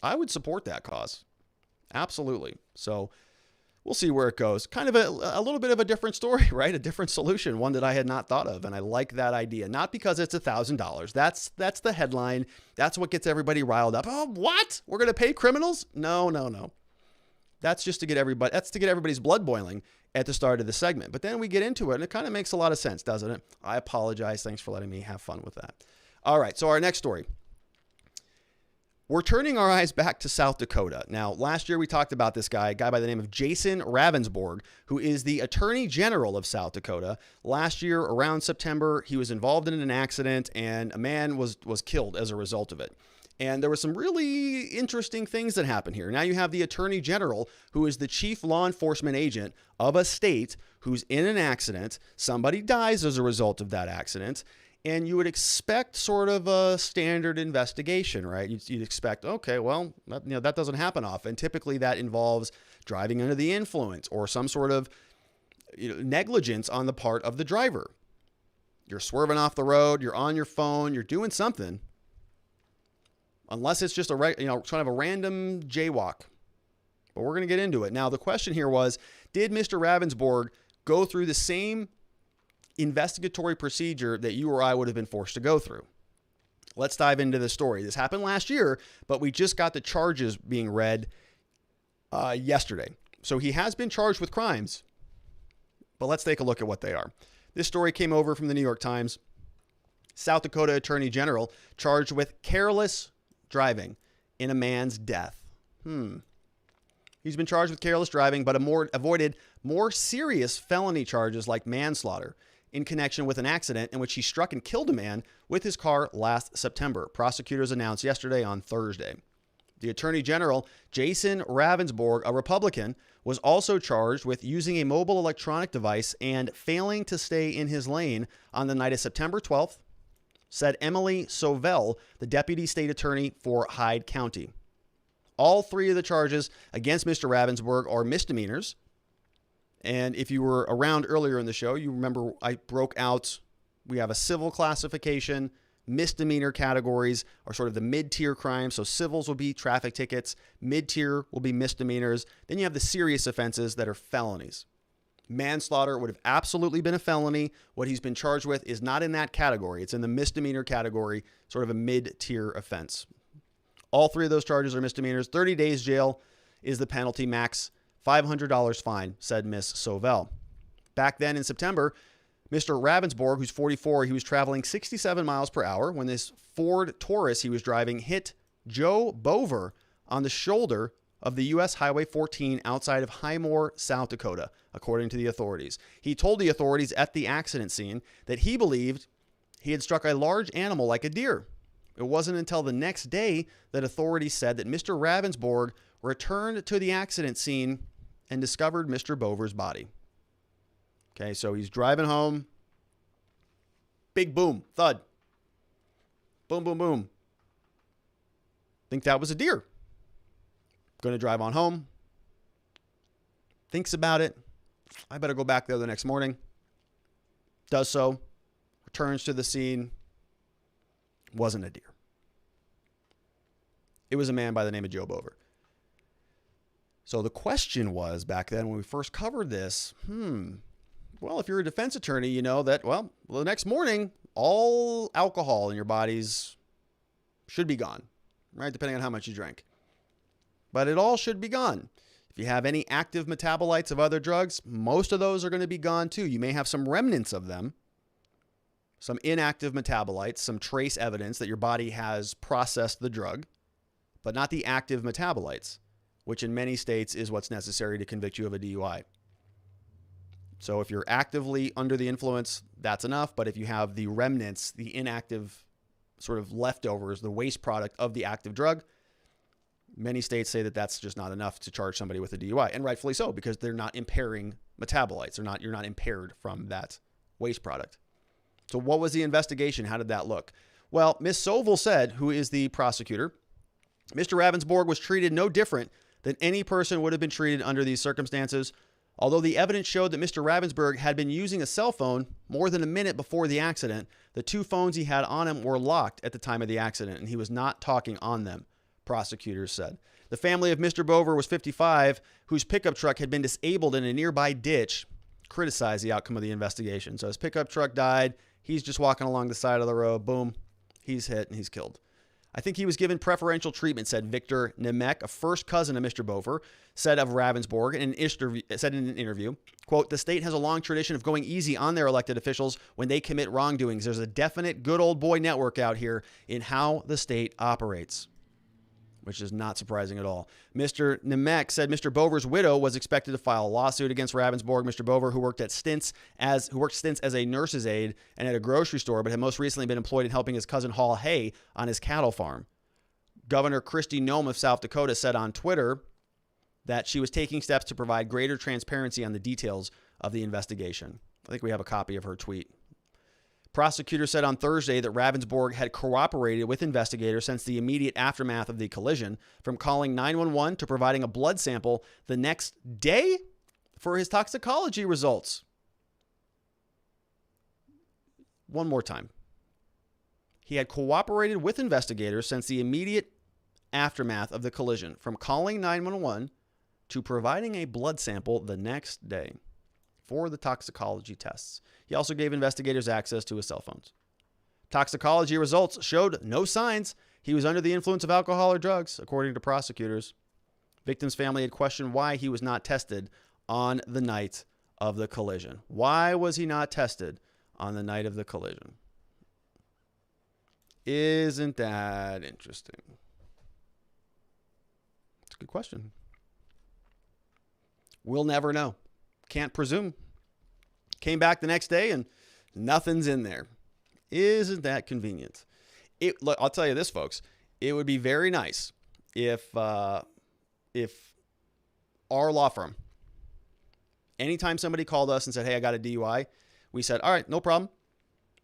I would support that cause. Absolutely. So we'll see where it goes. Kind of a little bit of a different story, right? A different solution, one that I had not thought of. And I like that idea. Not because it's $1,000. That's the headline. That's what gets everybody riled up. Oh, what? We're going to pay criminals? No. That's just to get everybody's blood boiling at the start of the segment. But then we get into it and it kind of makes a lot of sense, doesn't it? I apologize. Thanks for letting me have fun with that. All right. So our next story. We're turning our eyes back to South Dakota. Now, last year we talked about this guy, a guy by the name of Jason Ravnsborg, who is the Attorney General of South Dakota. Last year, around September, he was involved in an accident and a man was killed as a result of it. And there were some really interesting things that happened here. Now you have the Attorney General, who is the chief law enforcement agent of a state who's in an accident. Somebody dies as a result of that accident. And you would expect sort of a standard investigation, right? You'd expect, okay, well, that doesn't happen often. Typically, that involves driving under the influence or some sort of negligence on the part of the driver. You're swerving off the road. You're on your phone. You're doing something. Unless it's just kind of a random jaywalk. But we're going to get into it. Now, the question here was, did Mr. Ravnsborg go through the same investigatory procedure that you or I would have been forced to go through? Let's dive into the story. This happened last year, but we just got the charges being read yesterday. So he has been charged with crimes, but let's take a look at what they are. This story came over from the New York Times. South Dakota Attorney General charged with careless driving in a man's death. He's been charged with careless driving, but avoided more serious felony charges like manslaughter in connection with an accident in which he struck and killed a man with his car last September. Prosecutors announced yesterday on Thursday. The Attorney General, Jason Ravnsborg, a Republican, was also charged with using a mobile electronic device and failing to stay in his lane on the night of September 12th, said Emily Sovell, the Deputy State Attorney for Hyde County. All three of the charges against Mr. Ravnsborg are misdemeanors. And if you were around earlier in the show, you remember I broke out, we have a civil classification, misdemeanor categories are sort of the mid-tier crimes. So civils will be traffic tickets, mid-tier will be misdemeanors. Then you have the serious offenses that are felonies. Manslaughter would have absolutely been a felony. What he's been charged with is not in that category. It's in the misdemeanor category, sort of a mid-tier offense. All three of those charges are misdemeanors. 30 days jail is the penalty, max $500 fine, said Ms. Sovell. Back then in September, Mr. Ravnsborg, who's 44, he was traveling 67 miles per hour when this Ford Taurus he was driving hit Joe Bover on the shoulder of the U.S. Highway 14 outside of Highmore, South Dakota, according to the authorities. He told the authorities at the accident scene that he believed he had struck a large animal like a deer. It wasn't until the next day that authorities said that Mr. Ravnsborg returned to the accident scene and discovered Mr. Bover's body. Okay, so he's driving home. Big boom, thud. Boom, boom, boom. Think that was a deer. Going to drive on home. thinks about it. I better go back there the next morning. Does so. Returns to the scene. Wasn't a deer. It was a man by the name of Joe Bover. So the question was back then when we first covered this, well, if you're a defense attorney, you know that, well, the next morning, all alcohol in your bodies should be gone, right? Depending on how much you drank. But it all should be gone. If you have any active metabolites of other drugs, most of those are going to be gone too. You may have some remnants of them, some inactive metabolites, some trace evidence that your body has processed the drug, but not the active metabolites, which in many states is what's necessary to convict you of a DUI. So if you're actively under the influence, that's enough. But if you have the remnants, the inactive sort of leftovers, the waste product of the active drug, many states say that that's just not enough to charge somebody with a DUI. And rightfully so, because they're not impairing metabolites. You're not impaired from that waste product. So what was the investigation? How did that look? Well, Ms. Sovil said, who is the prosecutor, Mr. Ravnsborg was treated no different than any person would have been treated under these circumstances. Although the evidence showed that Mr. Ravnsborg had been using a cell phone more than a minute before the accident, the two phones he had on him were locked at the time of the accident, and he was not talking on them, prosecutors said. The family of Mr. Bover was 55, whose pickup truck had been disabled in a nearby ditch, criticized the outcome of the investigation. So his pickup truck died. He's just walking along the side of the road. Boom. He's hit and he's killed. I think he was given preferential treatment, said Victor Nemec, a first cousin of Mr. Bover, said of Ravnsborg in an interview, quote, the state has a long tradition of going easy on their elected officials when they commit wrongdoings. There's a definite good old boy network out here in how the state operates, which is not surprising at all. Mr. Nemec said Mr. Bover's widow was expected to file a lawsuit against Ravnsborg. Mr. Bover, who worked stints as a nurse's aide and at a grocery store, but had most recently been employed in helping his cousin haul hay on his cattle farm. Governor Kristi Noem of South Dakota said on Twitter that she was taking steps to provide greater transparency on the details of the investigation. I think we have a copy of her tweet. Prosecutors said on Thursday that Ravnsborg had cooperated with investigators since the immediate aftermath of the collision, from calling 911 to providing a blood sample the next day for his toxicology results. One more time. He had cooperated with investigators since the immediate aftermath of the collision, from calling 911 to providing a blood sample the next day for the toxicology tests. He also gave investigators access to his cell phones. Toxicology results showed no signs he was under the influence of alcohol or drugs, according to prosecutors. Victim's family had questioned why he was not tested on the night of the collision. Why was he not tested on the night of the collision? Isn't that interesting? It's a good question. We'll never know. Can't presume. Came back the next day and nothing's in there. Isn't that convenient? Look, I'll tell you this, folks. It would be very nice if our law firm, anytime somebody called us and said, hey, I got a DUI, we said, all right, no problem.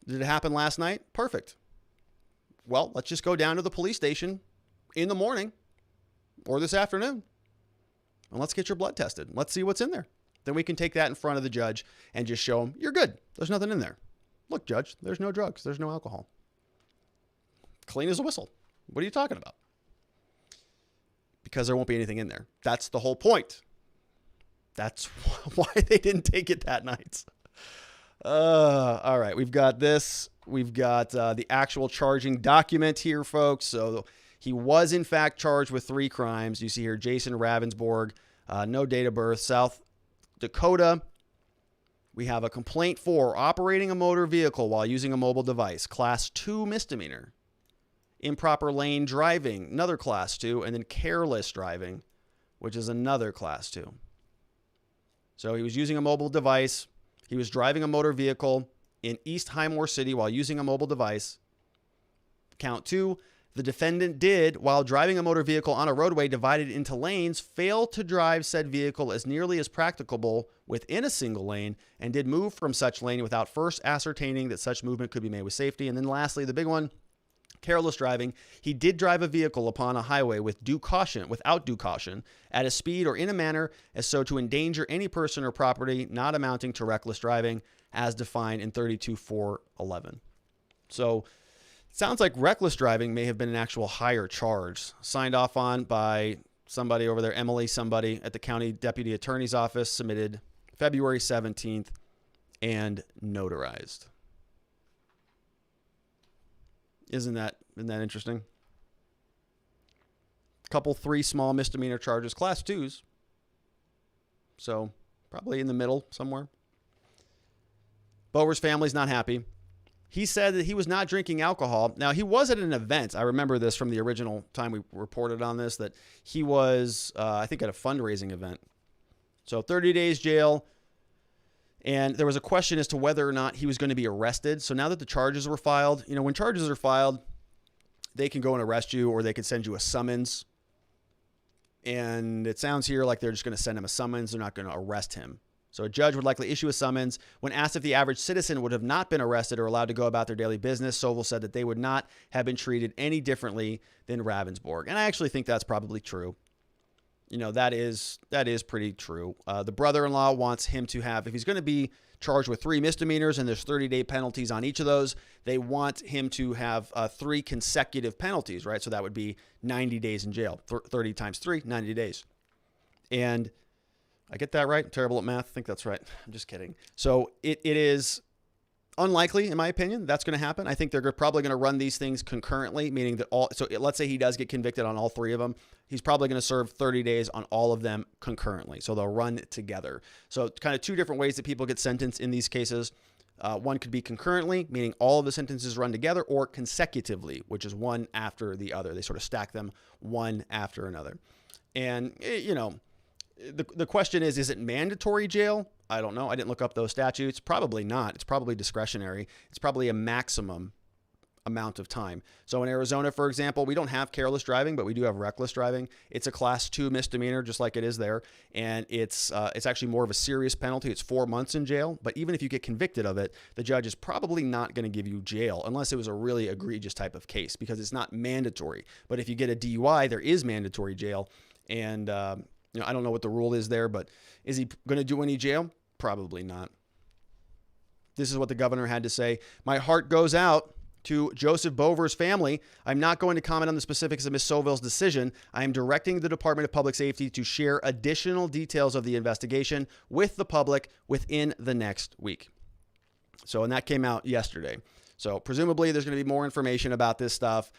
Did it happen last night? Perfect. Well, let's just go down to the police station in the morning or this afternoon and let's get your blood tested. Let's see what's in there. Then we can take that in front of the judge and just show him, you're good. There's nothing in there. Look, judge, there's no drugs. There's no alcohol. Clean as a whistle. What are you talking about? Because there won't be anything in there. That's the whole point. That's why they didn't take it that night. All right, we've got this. We've got the actual charging document here, folks. So he was, in fact, charged with 3 crimes. You see here, Jason Ravnsborg, no date of birth, South Dakota. We have a complaint for operating a motor vehicle while using a mobile device, class 2 misdemeanor. Improper lane driving, another class 2, and then careless driving, which is another class 2. So he was using a mobile device. He was driving a motor vehicle in East Highmore City while using a mobile device. Count 2, the defendant did, while driving a motor vehicle on a roadway divided into lanes, fail to drive said vehicle as nearly as practicable within a single lane and did move from such lane without first ascertaining that such movement could be made with safety. And then lastly, the big one, Careless driving. He did drive a vehicle upon a highway without due caution, at a speed or in a manner as so to endanger any person or property, not amounting to reckless driving, as defined in 32.411. So it sounds like reckless driving may have been an actual higher charge, signed off on by somebody over there, Emily somebody at the county deputy attorney's office, submitted February 17th, and notarized. Isn't that interesting? Couple 3 small misdemeanor charges, class 2s. So probably in the middle somewhere. Bover's family's not happy. He said that he was not drinking alcohol. Now, he was at an event. I remember this from the original time we reported on this, that he was, I think, at a fundraising event. So 30 days jail. And there was a question as to whether or not he was going to be arrested. So now that the charges were filed, when charges are filed, they can go and arrest you, or they could send you a summons. And it sounds here like they're just going to send him a summons. They're not going to arrest him. So a judge would likely issue a summons. When asked if the average citizen would have not been arrested or allowed to go about their daily business, Sobel said that they would not have been treated any differently than Ravnsborg. And I actually think that's probably true. That is pretty true. The brother-in-law wants him to have, if he's going to be charged with 3 misdemeanors and there's 30-day penalties on each of those, they want him to have 3 consecutive penalties, right? So that would be 90 days in jail. 30 times 3, 90 days. And I get that right? I'm terrible at math. I think that's right. I'm just kidding. So it is unlikely, in my opinion, that's going to happen. I think they're probably going to run these things concurrently, meaning that let's say he does get convicted on all 3 of them. He's probably going to serve 30 days on all of them concurrently. So they'll run together. So kind of 2 different ways that people get sentenced in these cases. One could be concurrently, meaning all of the sentences run together, or consecutively, which is one after the other. They sort of stack them one after another. And, the question is it mandatory jail? I don't know. I didn't look up those statutes. Probably not. It's probably discretionary. It's probably a maximum amount of time. So in Arizona, for example, we don't have careless driving, but we do have reckless driving. It's a class 2 misdemeanor, just like it is there. And it's actually more of a serious penalty. It's 4 months in jail. But even if you get convicted of it, the judge is probably not going to give you jail unless it was a really egregious type of case, because it's not mandatory. But if you get a DUI, there is mandatory jail. And, I don't know what the rule is there, but is he going to do any jail? Probably not. This is what the governor had to say. My heart goes out to Joseph Bover's family. I'm not going to comment on the specifics of Ms. Sobel's decision. I am directing the Department of Public Safety to share additional details of the investigation with the public within the next week. So, and that came out yesterday. So presumably there's going to be more information about this stuff.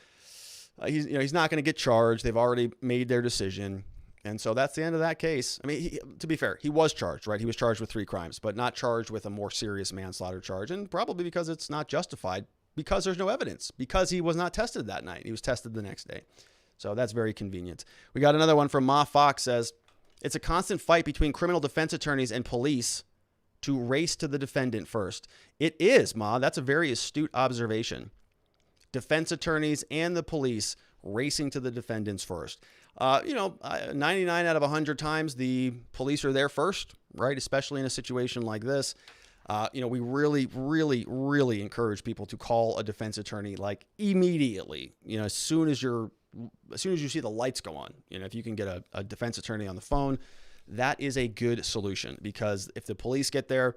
He's not going to get charged. They've already made their decision. And so that's the end of that case. I mean, to be fair, he was charged, right? He was charged with 3 crimes, but not charged with a more serious manslaughter charge. And probably because it's not justified, because there's no evidence, because he was not tested that night. He was tested the next day. So that's very convenient. We got another one from Ma Fox says, it's a constant fight between criminal defense attorneys and police to race to the defendant first. It is, Ma. That's a very astute observation. Defense attorneys and the police racing to the defendants first. 99 out of 100 times the police are there first, right? Especially in a situation like this. We really, really, really encourage people to call a defense attorney like immediately. As soon as you see the lights go on. If you can get a defense attorney on the phone, that is a good solution, because if the police get there,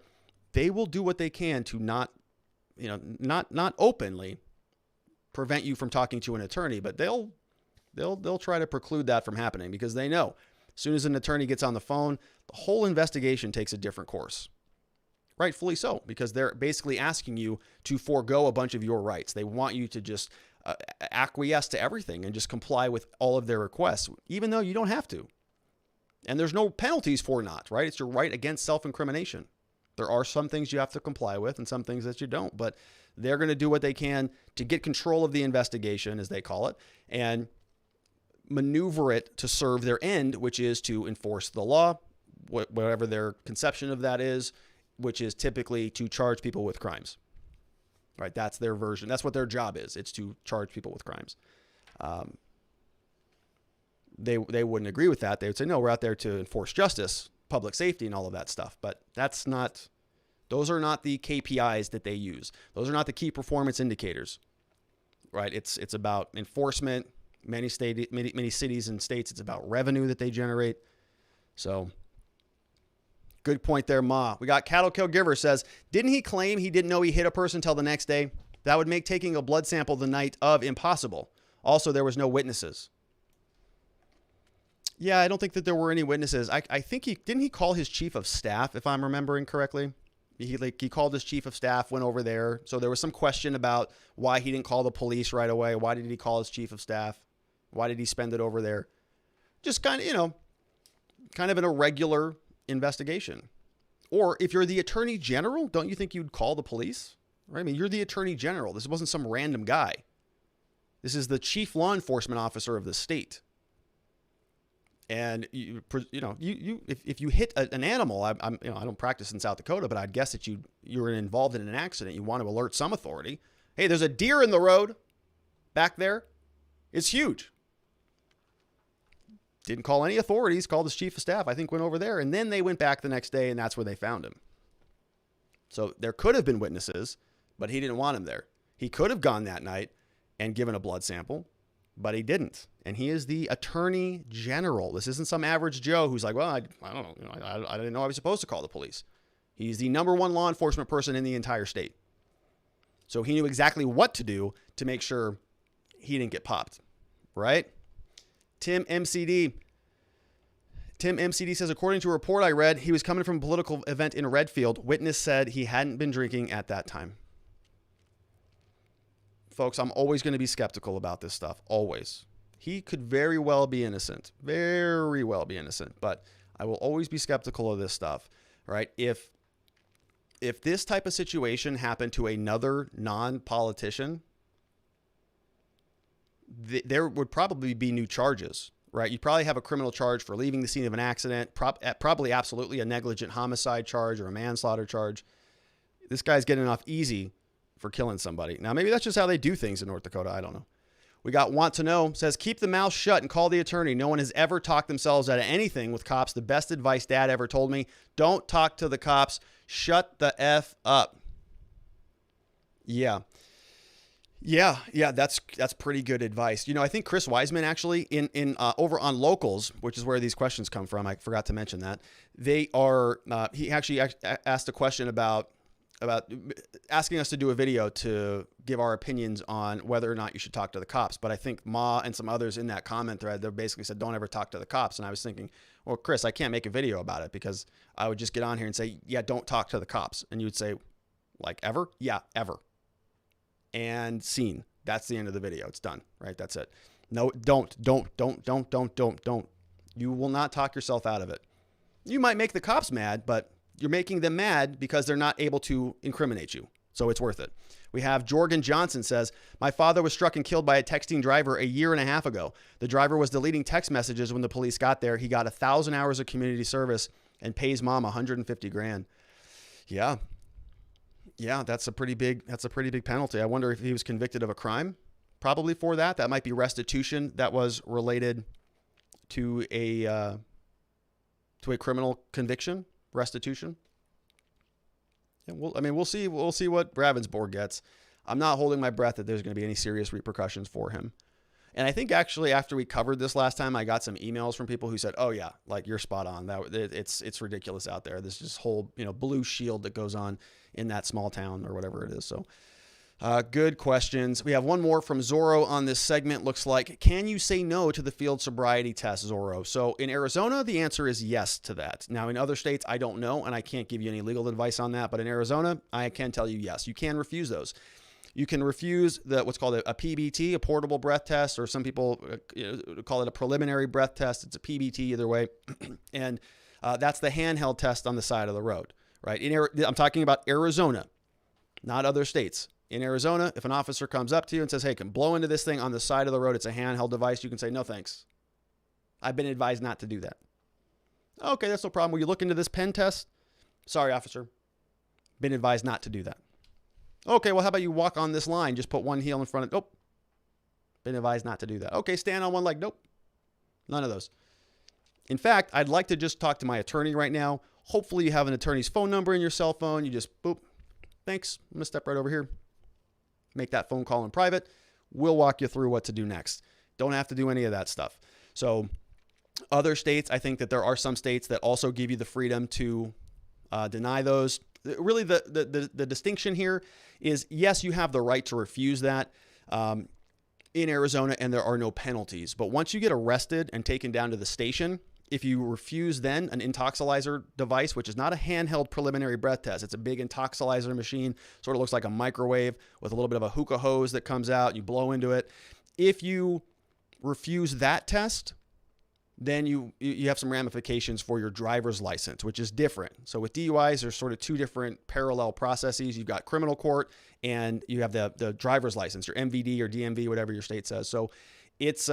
they will do what they can to not openly prevent you from talking to an attorney, but they'll try to preclude that from happening, because they know as soon as an attorney gets on the phone, the whole investigation takes a different course. Rightfully so, because they're basically asking you to forego a bunch of your rights. They want you to just acquiesce to everything and just comply with all of their requests, even though you don't have to. And there's no penalties for not, right? It's your right against self-incrimination. There are some things you have to comply with and some things that you don't, but they're going to do what they can to get control of the investigation, as they call it, and maneuver it to serve their end, which is to enforce the law, whatever their conception of that is, which is typically to charge people with crimes, right? That's their version. That's what their job is. It's to charge people with crimes. They wouldn't agree with that. They would say, no, we're out there to enforce justice, public safety, and all of that stuff. But those are not the KPIs that they use. Those are not the key performance indicators, right? It's about enforcement. Many cities and states, it's about revenue that they generate. So good point there, Ma. We got Cattle Kill Giver says, didn't he claim he didn't know he hit a person till the next day? That would make taking a blood sample the night of impossible. Also, there was no witnesses. Yeah, I don't think that there were any witnesses. I think didn't he call his chief of staff, if I'm remembering correctly? He called his chief of staff, went over there. So there was some question about why he didn't call the police right away. Why did he call his chief of staff? Why did he spend it over there? Just kind of, kind of an irregular investigation. Or if you're the attorney general, don't you think you'd call the police? Right? I mean, you're the attorney general. This wasn't some random guy. This is the chief law enforcement officer of the state. And if you hit an animal, I don't practice in South Dakota, but I'd guess that you were involved in an accident. You want to alert some authority. Hey, there's a deer in the road back there. It's huge. Didn't call any authorities, called his chief of staff, I think went over there, and then they went back the next day, and that's where they found him. So there could have been witnesses, but he didn't want him there. He could have gone that night and given a blood sample, but he didn't. And he is the attorney general. This isn't some average Joe who's like, well, I don't know. I didn't know I was supposed to call the police. He's the number one law enforcement person in the entire state. So he knew exactly what to do to make sure he didn't get popped, right? Tim MCD says, according to a report I read, he was coming from a political event in Redfield. Witness said he hadn't been drinking at that time. Folks, I'm always going to be skeptical about this stuff. Always. He could very well be innocent. Very well be innocent. But I will always be skeptical of this stuff, right? If this type of situation happened to another non-politician, there would probably be new charges, right? You'd probably have a criminal charge for leaving the scene of an accident, probably absolutely a negligent homicide charge or a manslaughter charge. This guy's getting off easy for killing somebody. Now, maybe that's just how they do things in North Dakota. I don't know. We got Want to Know, says, keep the mouth shut and call the attorney. No one has ever talked themselves out of anything with cops. The best advice Dad ever told me, don't talk to the cops. Shut the F up. Yeah, that's pretty good advice. I think Chris Wiseman actually in over on Locals, which is where these questions come from. I forgot to mention that. They are he actually asked a question about asking us to do a video to give our opinions on whether or not you should talk to the cops. But I think Ma and some others in that comment thread, they basically said, don't ever talk to the cops. And I was thinking, well, Chris, I can't make a video about it because I would just get on here and say, yeah, don't talk to the cops. And you would say, like, ever? Yeah, ever. And scene. That's the end of the video. It's done, right? That's it. No, don't. You will not talk yourself out of it. You might make the cops mad, but you're making them mad because they're not able to incriminate you. So it's worth it. We have Jorgen Johnson says, my father was struck and killed by a texting driver a year and a half ago. The driver was deleting text messages when the police got there. He got 1,000 hours of community service and pays mom $150,000. Yeah, that's a pretty big penalty. I wonder if he was convicted of a crime, probably for that. That might be restitution that was related to a criminal conviction. Restitution. Yeah, we'll see what Ravnsborg gets. I'm not holding my breath that there's going to be any serious repercussions for him. And I think actually after we covered this last time, I got some emails from people who said, "Oh yeah, like you're spot on. That it's ridiculous out there. This just whole blue shield that goes on in that small town or whatever it is." So good questions. We have one more from Zorro on this segment. Looks like, can you say no to the field sobriety test, Zorro? So in Arizona, the answer is yes to that. Now in other states, I don't know, and I can't give you any legal advice on that. But in Arizona, I can tell you yes. You can refuse those. You can refuse what's called a PBT, a portable breath test, or some people call it a preliminary breath test. It's a PBT either way. And that's the handheld test on the side of the road, right? I'm talking about Arizona, not other states. In Arizona, if an officer comes up to you and says, hey, can blow into this thing on the side of the road, it's a handheld device, you can say, no, thanks. I've been advised not to do that. Okay, that's no problem. Will you look into this pen test? Sorry, officer. Been advised not to do that. Okay, well, how about you walk on this line? Just put one heel in front of, nope. Been advised not to do that. Okay, stand on one leg. Nope. None of those. In fact, I'd like to just talk to my attorney right now. Hopefully you have an attorney's phone number in your cell phone. You just, boop. Thanks. I'm going to step right over here. Make that phone call in private. We'll walk you through what to do next. Don't have to do any of that stuff. So other states, I think that there are some states that also give you the freedom to deny those. Really, the distinction here is, yes, you have the right to refuse that in Arizona, and there are no penalties. But once you get arrested and taken down to the station, if you refuse then an intoxilizer device, which is not a handheld preliminary breath test, it's a big intoxilizer machine, sort of looks like a microwave with a little bit of a hookah hose that comes out, you blow into it. If you refuse that test, then you have some ramifications for your driver's license, which is different. So with DUIs, there's sort of two different parallel processes. You've got criminal court and you have the driver's license, your MVD or DMV, whatever your state says. So it's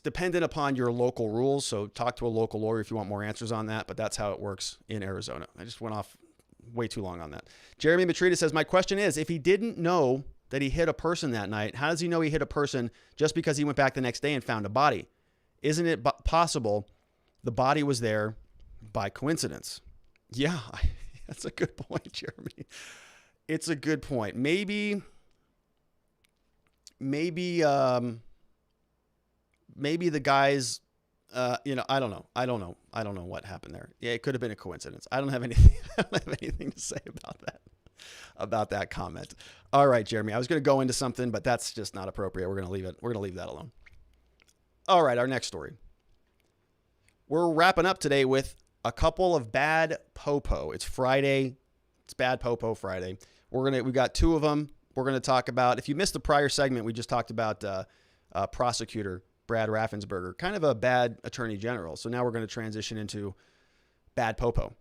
dependent upon your local rules. So talk to a local lawyer if you want more answers on that, but that's how it works in Arizona. I just went off way too long on that. Jeremy Matrita says, my question is, if he didn't know that he hit a person that night, how does he know he hit a person just because he went back the next day and found a body? Isn't it possible the body was there by coincidence? Yeah, that's a good point, Jeremy. It's a good point. Maybe the guys, I don't know. I don't know what happened there. Yeah, it could have been a coincidence. I don't have anything to say about that comment. All right, Jeremy, I was going to go into something, but that's just not appropriate. We're going to leave it. We're going to leave that alone. All right, our next story. We're wrapping up today with a couple of bad Popo. It's Friday. It's Bad Popo Friday. We got two of them. We're going to talk about, if you missed the prior segment, we just talked about prosecutor Brad Ravnsborg, kind of a bad attorney general. So now we're going to transition into bad Popo.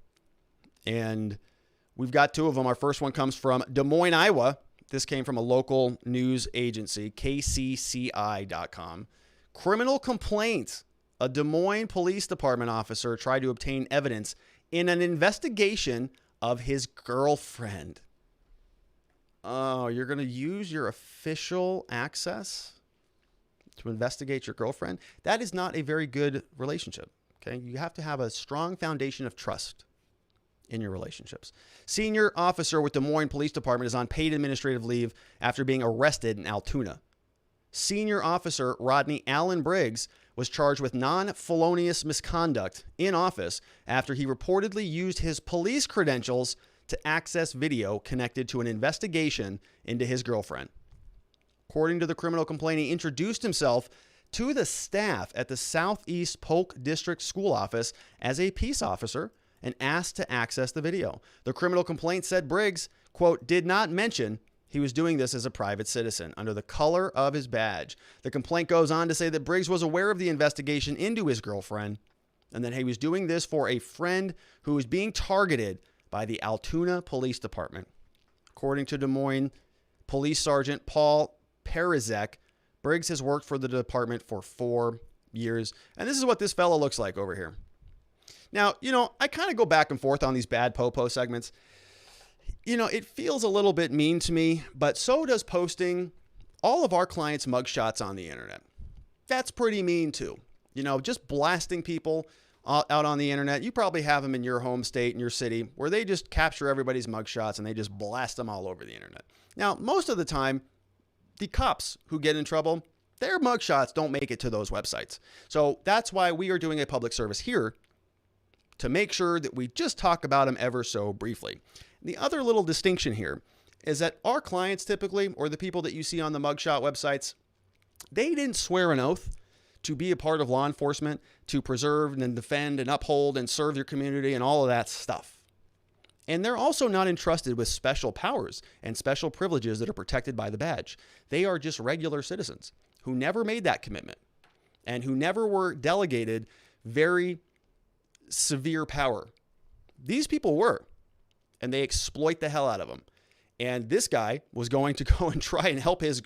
And we've got two of them. Our first one comes from Des Moines, Iowa. This came from a local news agency, kcci.com. Criminal complaint. A Des Moines Police Department officer tried to obtain evidence in an investigation of his girlfriend. Oh, you're going to use your official access to investigate your girlfriend? That is not a very good relationship. Okay, you have to have a strong foundation of trust in your relationships. Senior officer with Des Moines Police Department is on paid administrative leave after being arrested in Altoona. Senior officer Rodney Allen Briggs was charged with non-felonious misconduct in office after he reportedly used his police credentials to access video connected to an investigation into his girlfriend. According to the criminal complaint, he introduced himself to the staff at the Southeast Polk District School Office as a peace officer and asked to access the video. The criminal complaint said Briggs, quote, did not mention he was doing this as a private citizen under the color of his badge. The complaint goes on to say that Briggs was aware of the investigation into his girlfriend and that he was doing this for a friend who was being targeted by the Altoona Police Department. According to Des Moines Police Sergeant Paul Perizek, Briggs has worked for the department for 4 years. And this is what this fellow looks like over here. Now, I kind of go back and forth on these bad Popo segments. It feels a little bit mean to me, but so does posting all of our clients' mugshots on the internet. That's pretty mean too. Just blasting people out on the internet. You probably have them in your home state, in your city, where they just capture everybody's mugshots and they just blast them all over the internet. Now, most of the time, the cops who get in trouble, their mugshots don't make it to those websites. So that's why we are doing a public service here to make sure that we just talk about them ever so briefly. The other little distinction here is that our clients typically, or the people that you see on the mugshot websites, they didn't swear an oath to be a part of law enforcement, to preserve and defend and uphold and serve your community and all of that stuff. And they're also not entrusted with special powers and special privileges that are protected by the badge. They are just regular citizens who never made that commitment and who never were delegated very severe power. These people were, and they exploit the hell out of them. And this guy was going to go and try and help his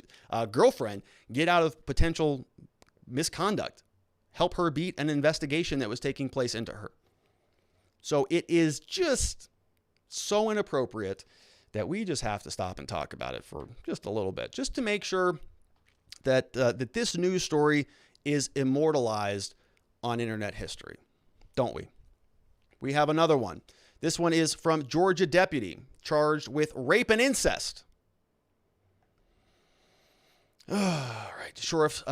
girlfriend get out of potential misconduct, help her beat an investigation that was taking place into her. So it is just so inappropriate that we just have to stop and talk about it for just a little bit, just to make sure that that this news story is immortalized on internet history, don't we? We have another one. This one is from Georgia deputy charged with rape and incest. All right.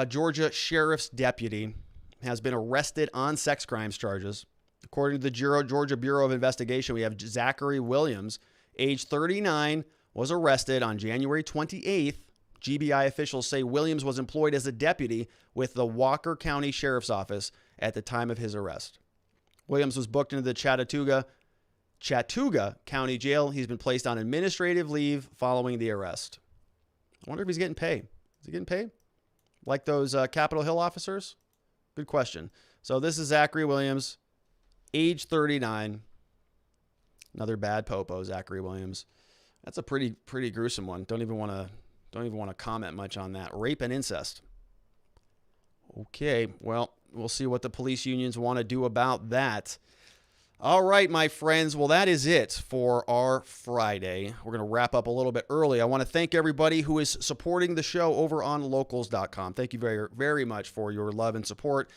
Georgia sheriff's deputy has been arrested on sex crimes charges. According to the Georgia Bureau of Investigation, we have Zachary Williams, age 39, was arrested on January 28th. GBI officials say Williams was employed as a deputy with the Walker County Sheriff's Office at the time of his arrest. Williams was booked into the Chattooga County Jail. He's been placed on administrative leave following the arrest. I wonder if he's getting paid. Is he getting paid? Like those Capitol Hill officers? Good question. So this is Zachary Williams, age 39. Another bad Popo, Zachary Williams. That's a pretty gruesome one. Don't even want to comment much on that. Rape and incest. Okay, well, we'll see what the police unions want to do about that. All right, my friends. Well, that is it for our Friday. We're going to wrap up a little bit early. I want to thank everybody who is supporting the show over on locals.com. Thank you very, very much for your love and support.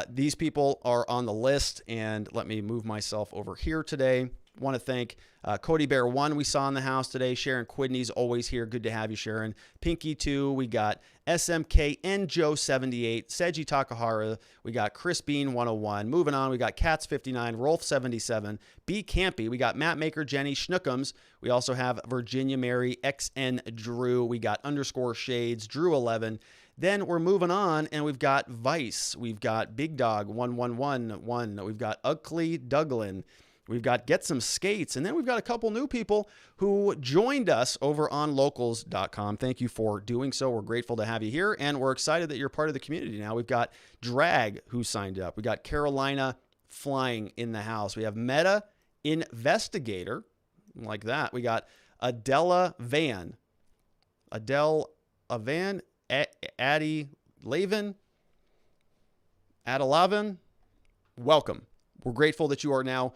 These people are on the list, and let me move myself over here today. Want to thank Cody Bear 1 we saw in the house today. Sharon Quidney's always here. Good to have you, Sharon. Pinky 2. We got SMK and Joe 78. Seiji Takahara. We got Chris Bean 101. Moving on, we got Cats 59. Rolf 77. B Campy. We got Matt Maker, Jenny Schnookums. We also have Virginia Mary, XN Drew. We got _ Shades, Drew 11. Then we're moving on, and we've got Vice. We've got Big Dog 1111. We've got Ugly Douglin. We've got Get Some Skates, and then we've got a couple new people who joined us over on locals.com. Thank you for doing so. We're grateful to have you here, and we're excited that you're part of the community now. We've got Drag, who signed up. We got Carolina Flying in the house. We have Meta Investigator, like that. We got Adela Van, Addie Lavin, Adelavin. Welcome. We're grateful that you are now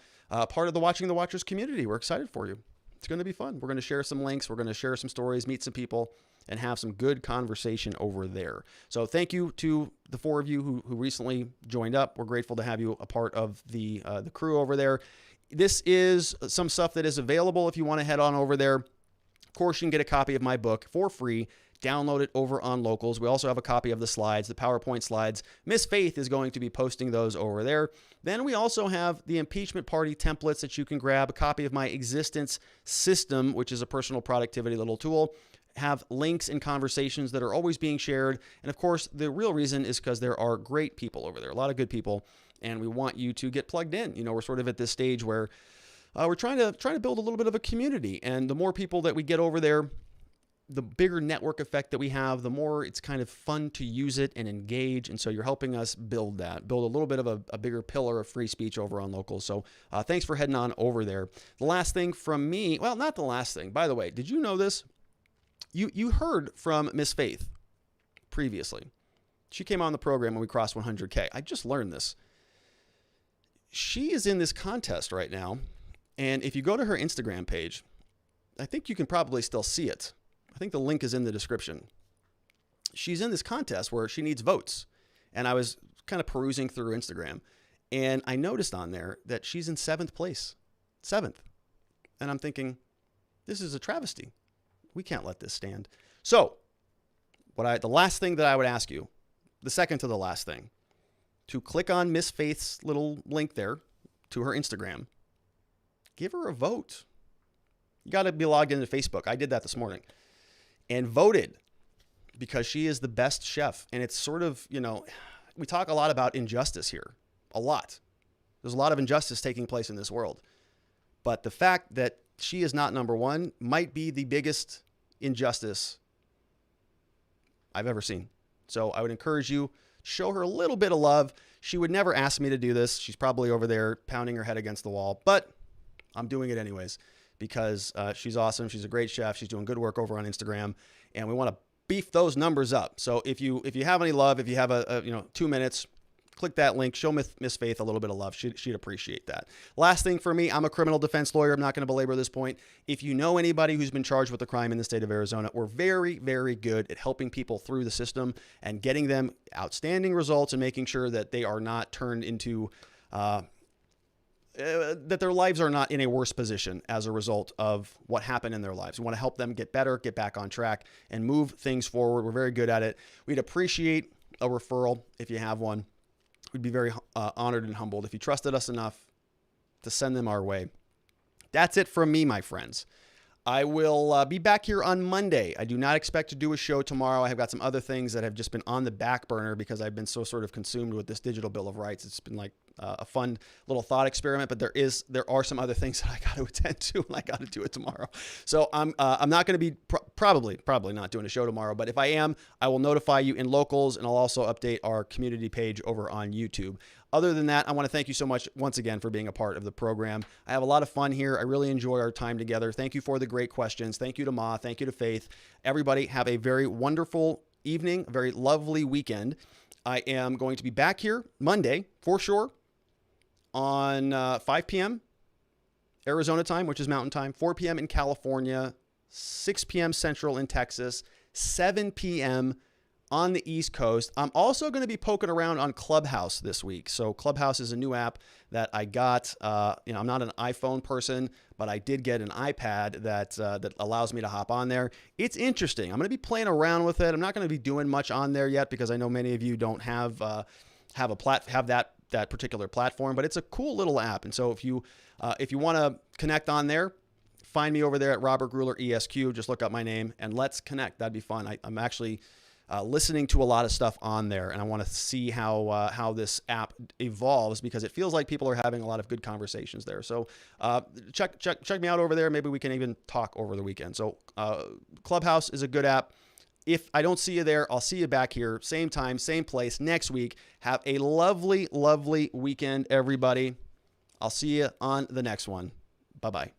part of the Watching the Watchers community. We're excited for you. It's going to be fun. We're going to share some links. We're going to share some stories, meet some people, and have some good conversation over there. So thank you to the 4 of you who recently joined up. We're grateful to have you a part of the crew over there. This is some stuff that is available if you want to head on over there. Of course, you can get a copy of my book for free. Download it over on Locals. We also have a copy of the slides, the PowerPoint slides. Miss Faith is going to be posting those over there. Then we also have the impeachment party templates that you can grab, a copy of my existence system, which is a personal productivity little tool, have links and conversations that are always being shared. And of course, the real reason is because there are great people over there, a lot of good people, and we want you to get plugged in. You know, we're sort of at this stage where we're trying to build a little bit of a community, and the more people that we get over there, the bigger network effect that we have, the more it's kind of fun to use it and engage. And so you're helping us build a little bit of a bigger pillar of free speech over on Locals. So thanks for heading on over there. The last thing from me, well, not the last thing, by the way, did you know this? You heard from Miss Faith previously. She came on the program when we crossed 100K. I just learned this. She is in this contest right now. And if you go to her Instagram page, I think you can probably still see it. I think the link is in the description. She's in this contest where she needs votes. And I was kind of perusing through Instagram, and I noticed on there that she's in 7th place. 7th. And I'm thinking, this is a travesty. We can't let this stand. So the last thing that I would ask you, the second to the last thing, to click on Miss Faith's little link there to her Instagram. Give her a vote. You got to be logged into Facebook. I did that this morning. And voted because she is the best chef. And it's sort of, we talk a lot about injustice here. A lot. There's a lot of injustice taking place in this world. But the fact that she is not number one might be the biggest injustice I've ever seen. So I would encourage you, show her a little bit of love. She would never ask me to do this. She's probably over there pounding her head against the wall. But I'm doing it anyways. Because she's awesome. She's a great chef. She's doing good work over on Instagram, and we want to beef those numbers up. So if you have any love, if you have a 2 minutes, click that link. Show Miss Faith a little bit of love. She'd appreciate that. Last thing for me, I'm a criminal defense lawyer. I'm not going to belabor this point. If you know anybody who's been charged with a crime in the state of Arizona, we're very, very good at helping people through the system and getting them outstanding results and making sure that they are not turned into that their lives are not in a worse position as a result of what happened in their lives. We want to help them get better, get back on track, and move things forward. We're very good at it. We'd appreciate a referral if you have one. We'd be very honored and humbled if you trusted us enough to send them our way. That's it from me, my friends. I will be back here on Monday. I do not expect to do a show tomorrow. I have got some other things that have just been on the back burner because I've been so sort of consumed with this digital Bill of Rights. It's been like a fun little thought experiment, but there are some other things that I got to attend to, and I got to do it tomorrow. So I'm not going to be probably not doing a show tomorrow, but if I am, I will notify you in locals, and I'll also update our community page over on YouTube. Other than that, I want to thank you so much once again for being a part of the program. I have a lot of fun here. I really enjoy our time together. Thank you for the great questions. Thank you to Ma. Thank you to Faith. Everybody have a very wonderful evening, a very lovely weekend. I am going to be back here Monday for sure on 5 p.m. Arizona time, which is Mountain Time, 4 p.m. in California, 6 p.m. Central in Texas, 7 p.m. on the East Coast. I'm also going to be poking around on Clubhouse this week. So Clubhouse is a new app that I got. I'm not an iPhone person, but I did get an iPad that allows me to hop on there. It's interesting. I'm going to be playing around with it. I'm not going to be doing much on there yet because I know many of you don't have that particular platform, but it's a cool little app. And so if you want to connect on there, find me over there at Robert Gruler ESQ. Just look up my name and let's connect. That'd be fun. I'm actually listening to a lot of stuff on there, and I want to see how this app evolves because it feels like people are having a lot of good conversations there. So check me out over there. Maybe we can even talk over the weekend. So Clubhouse is a good app. If I don't see you there, I'll see you back here, same time, same place next week. Have a lovely, lovely weekend, everybody. I'll see you on the next one. Bye-bye.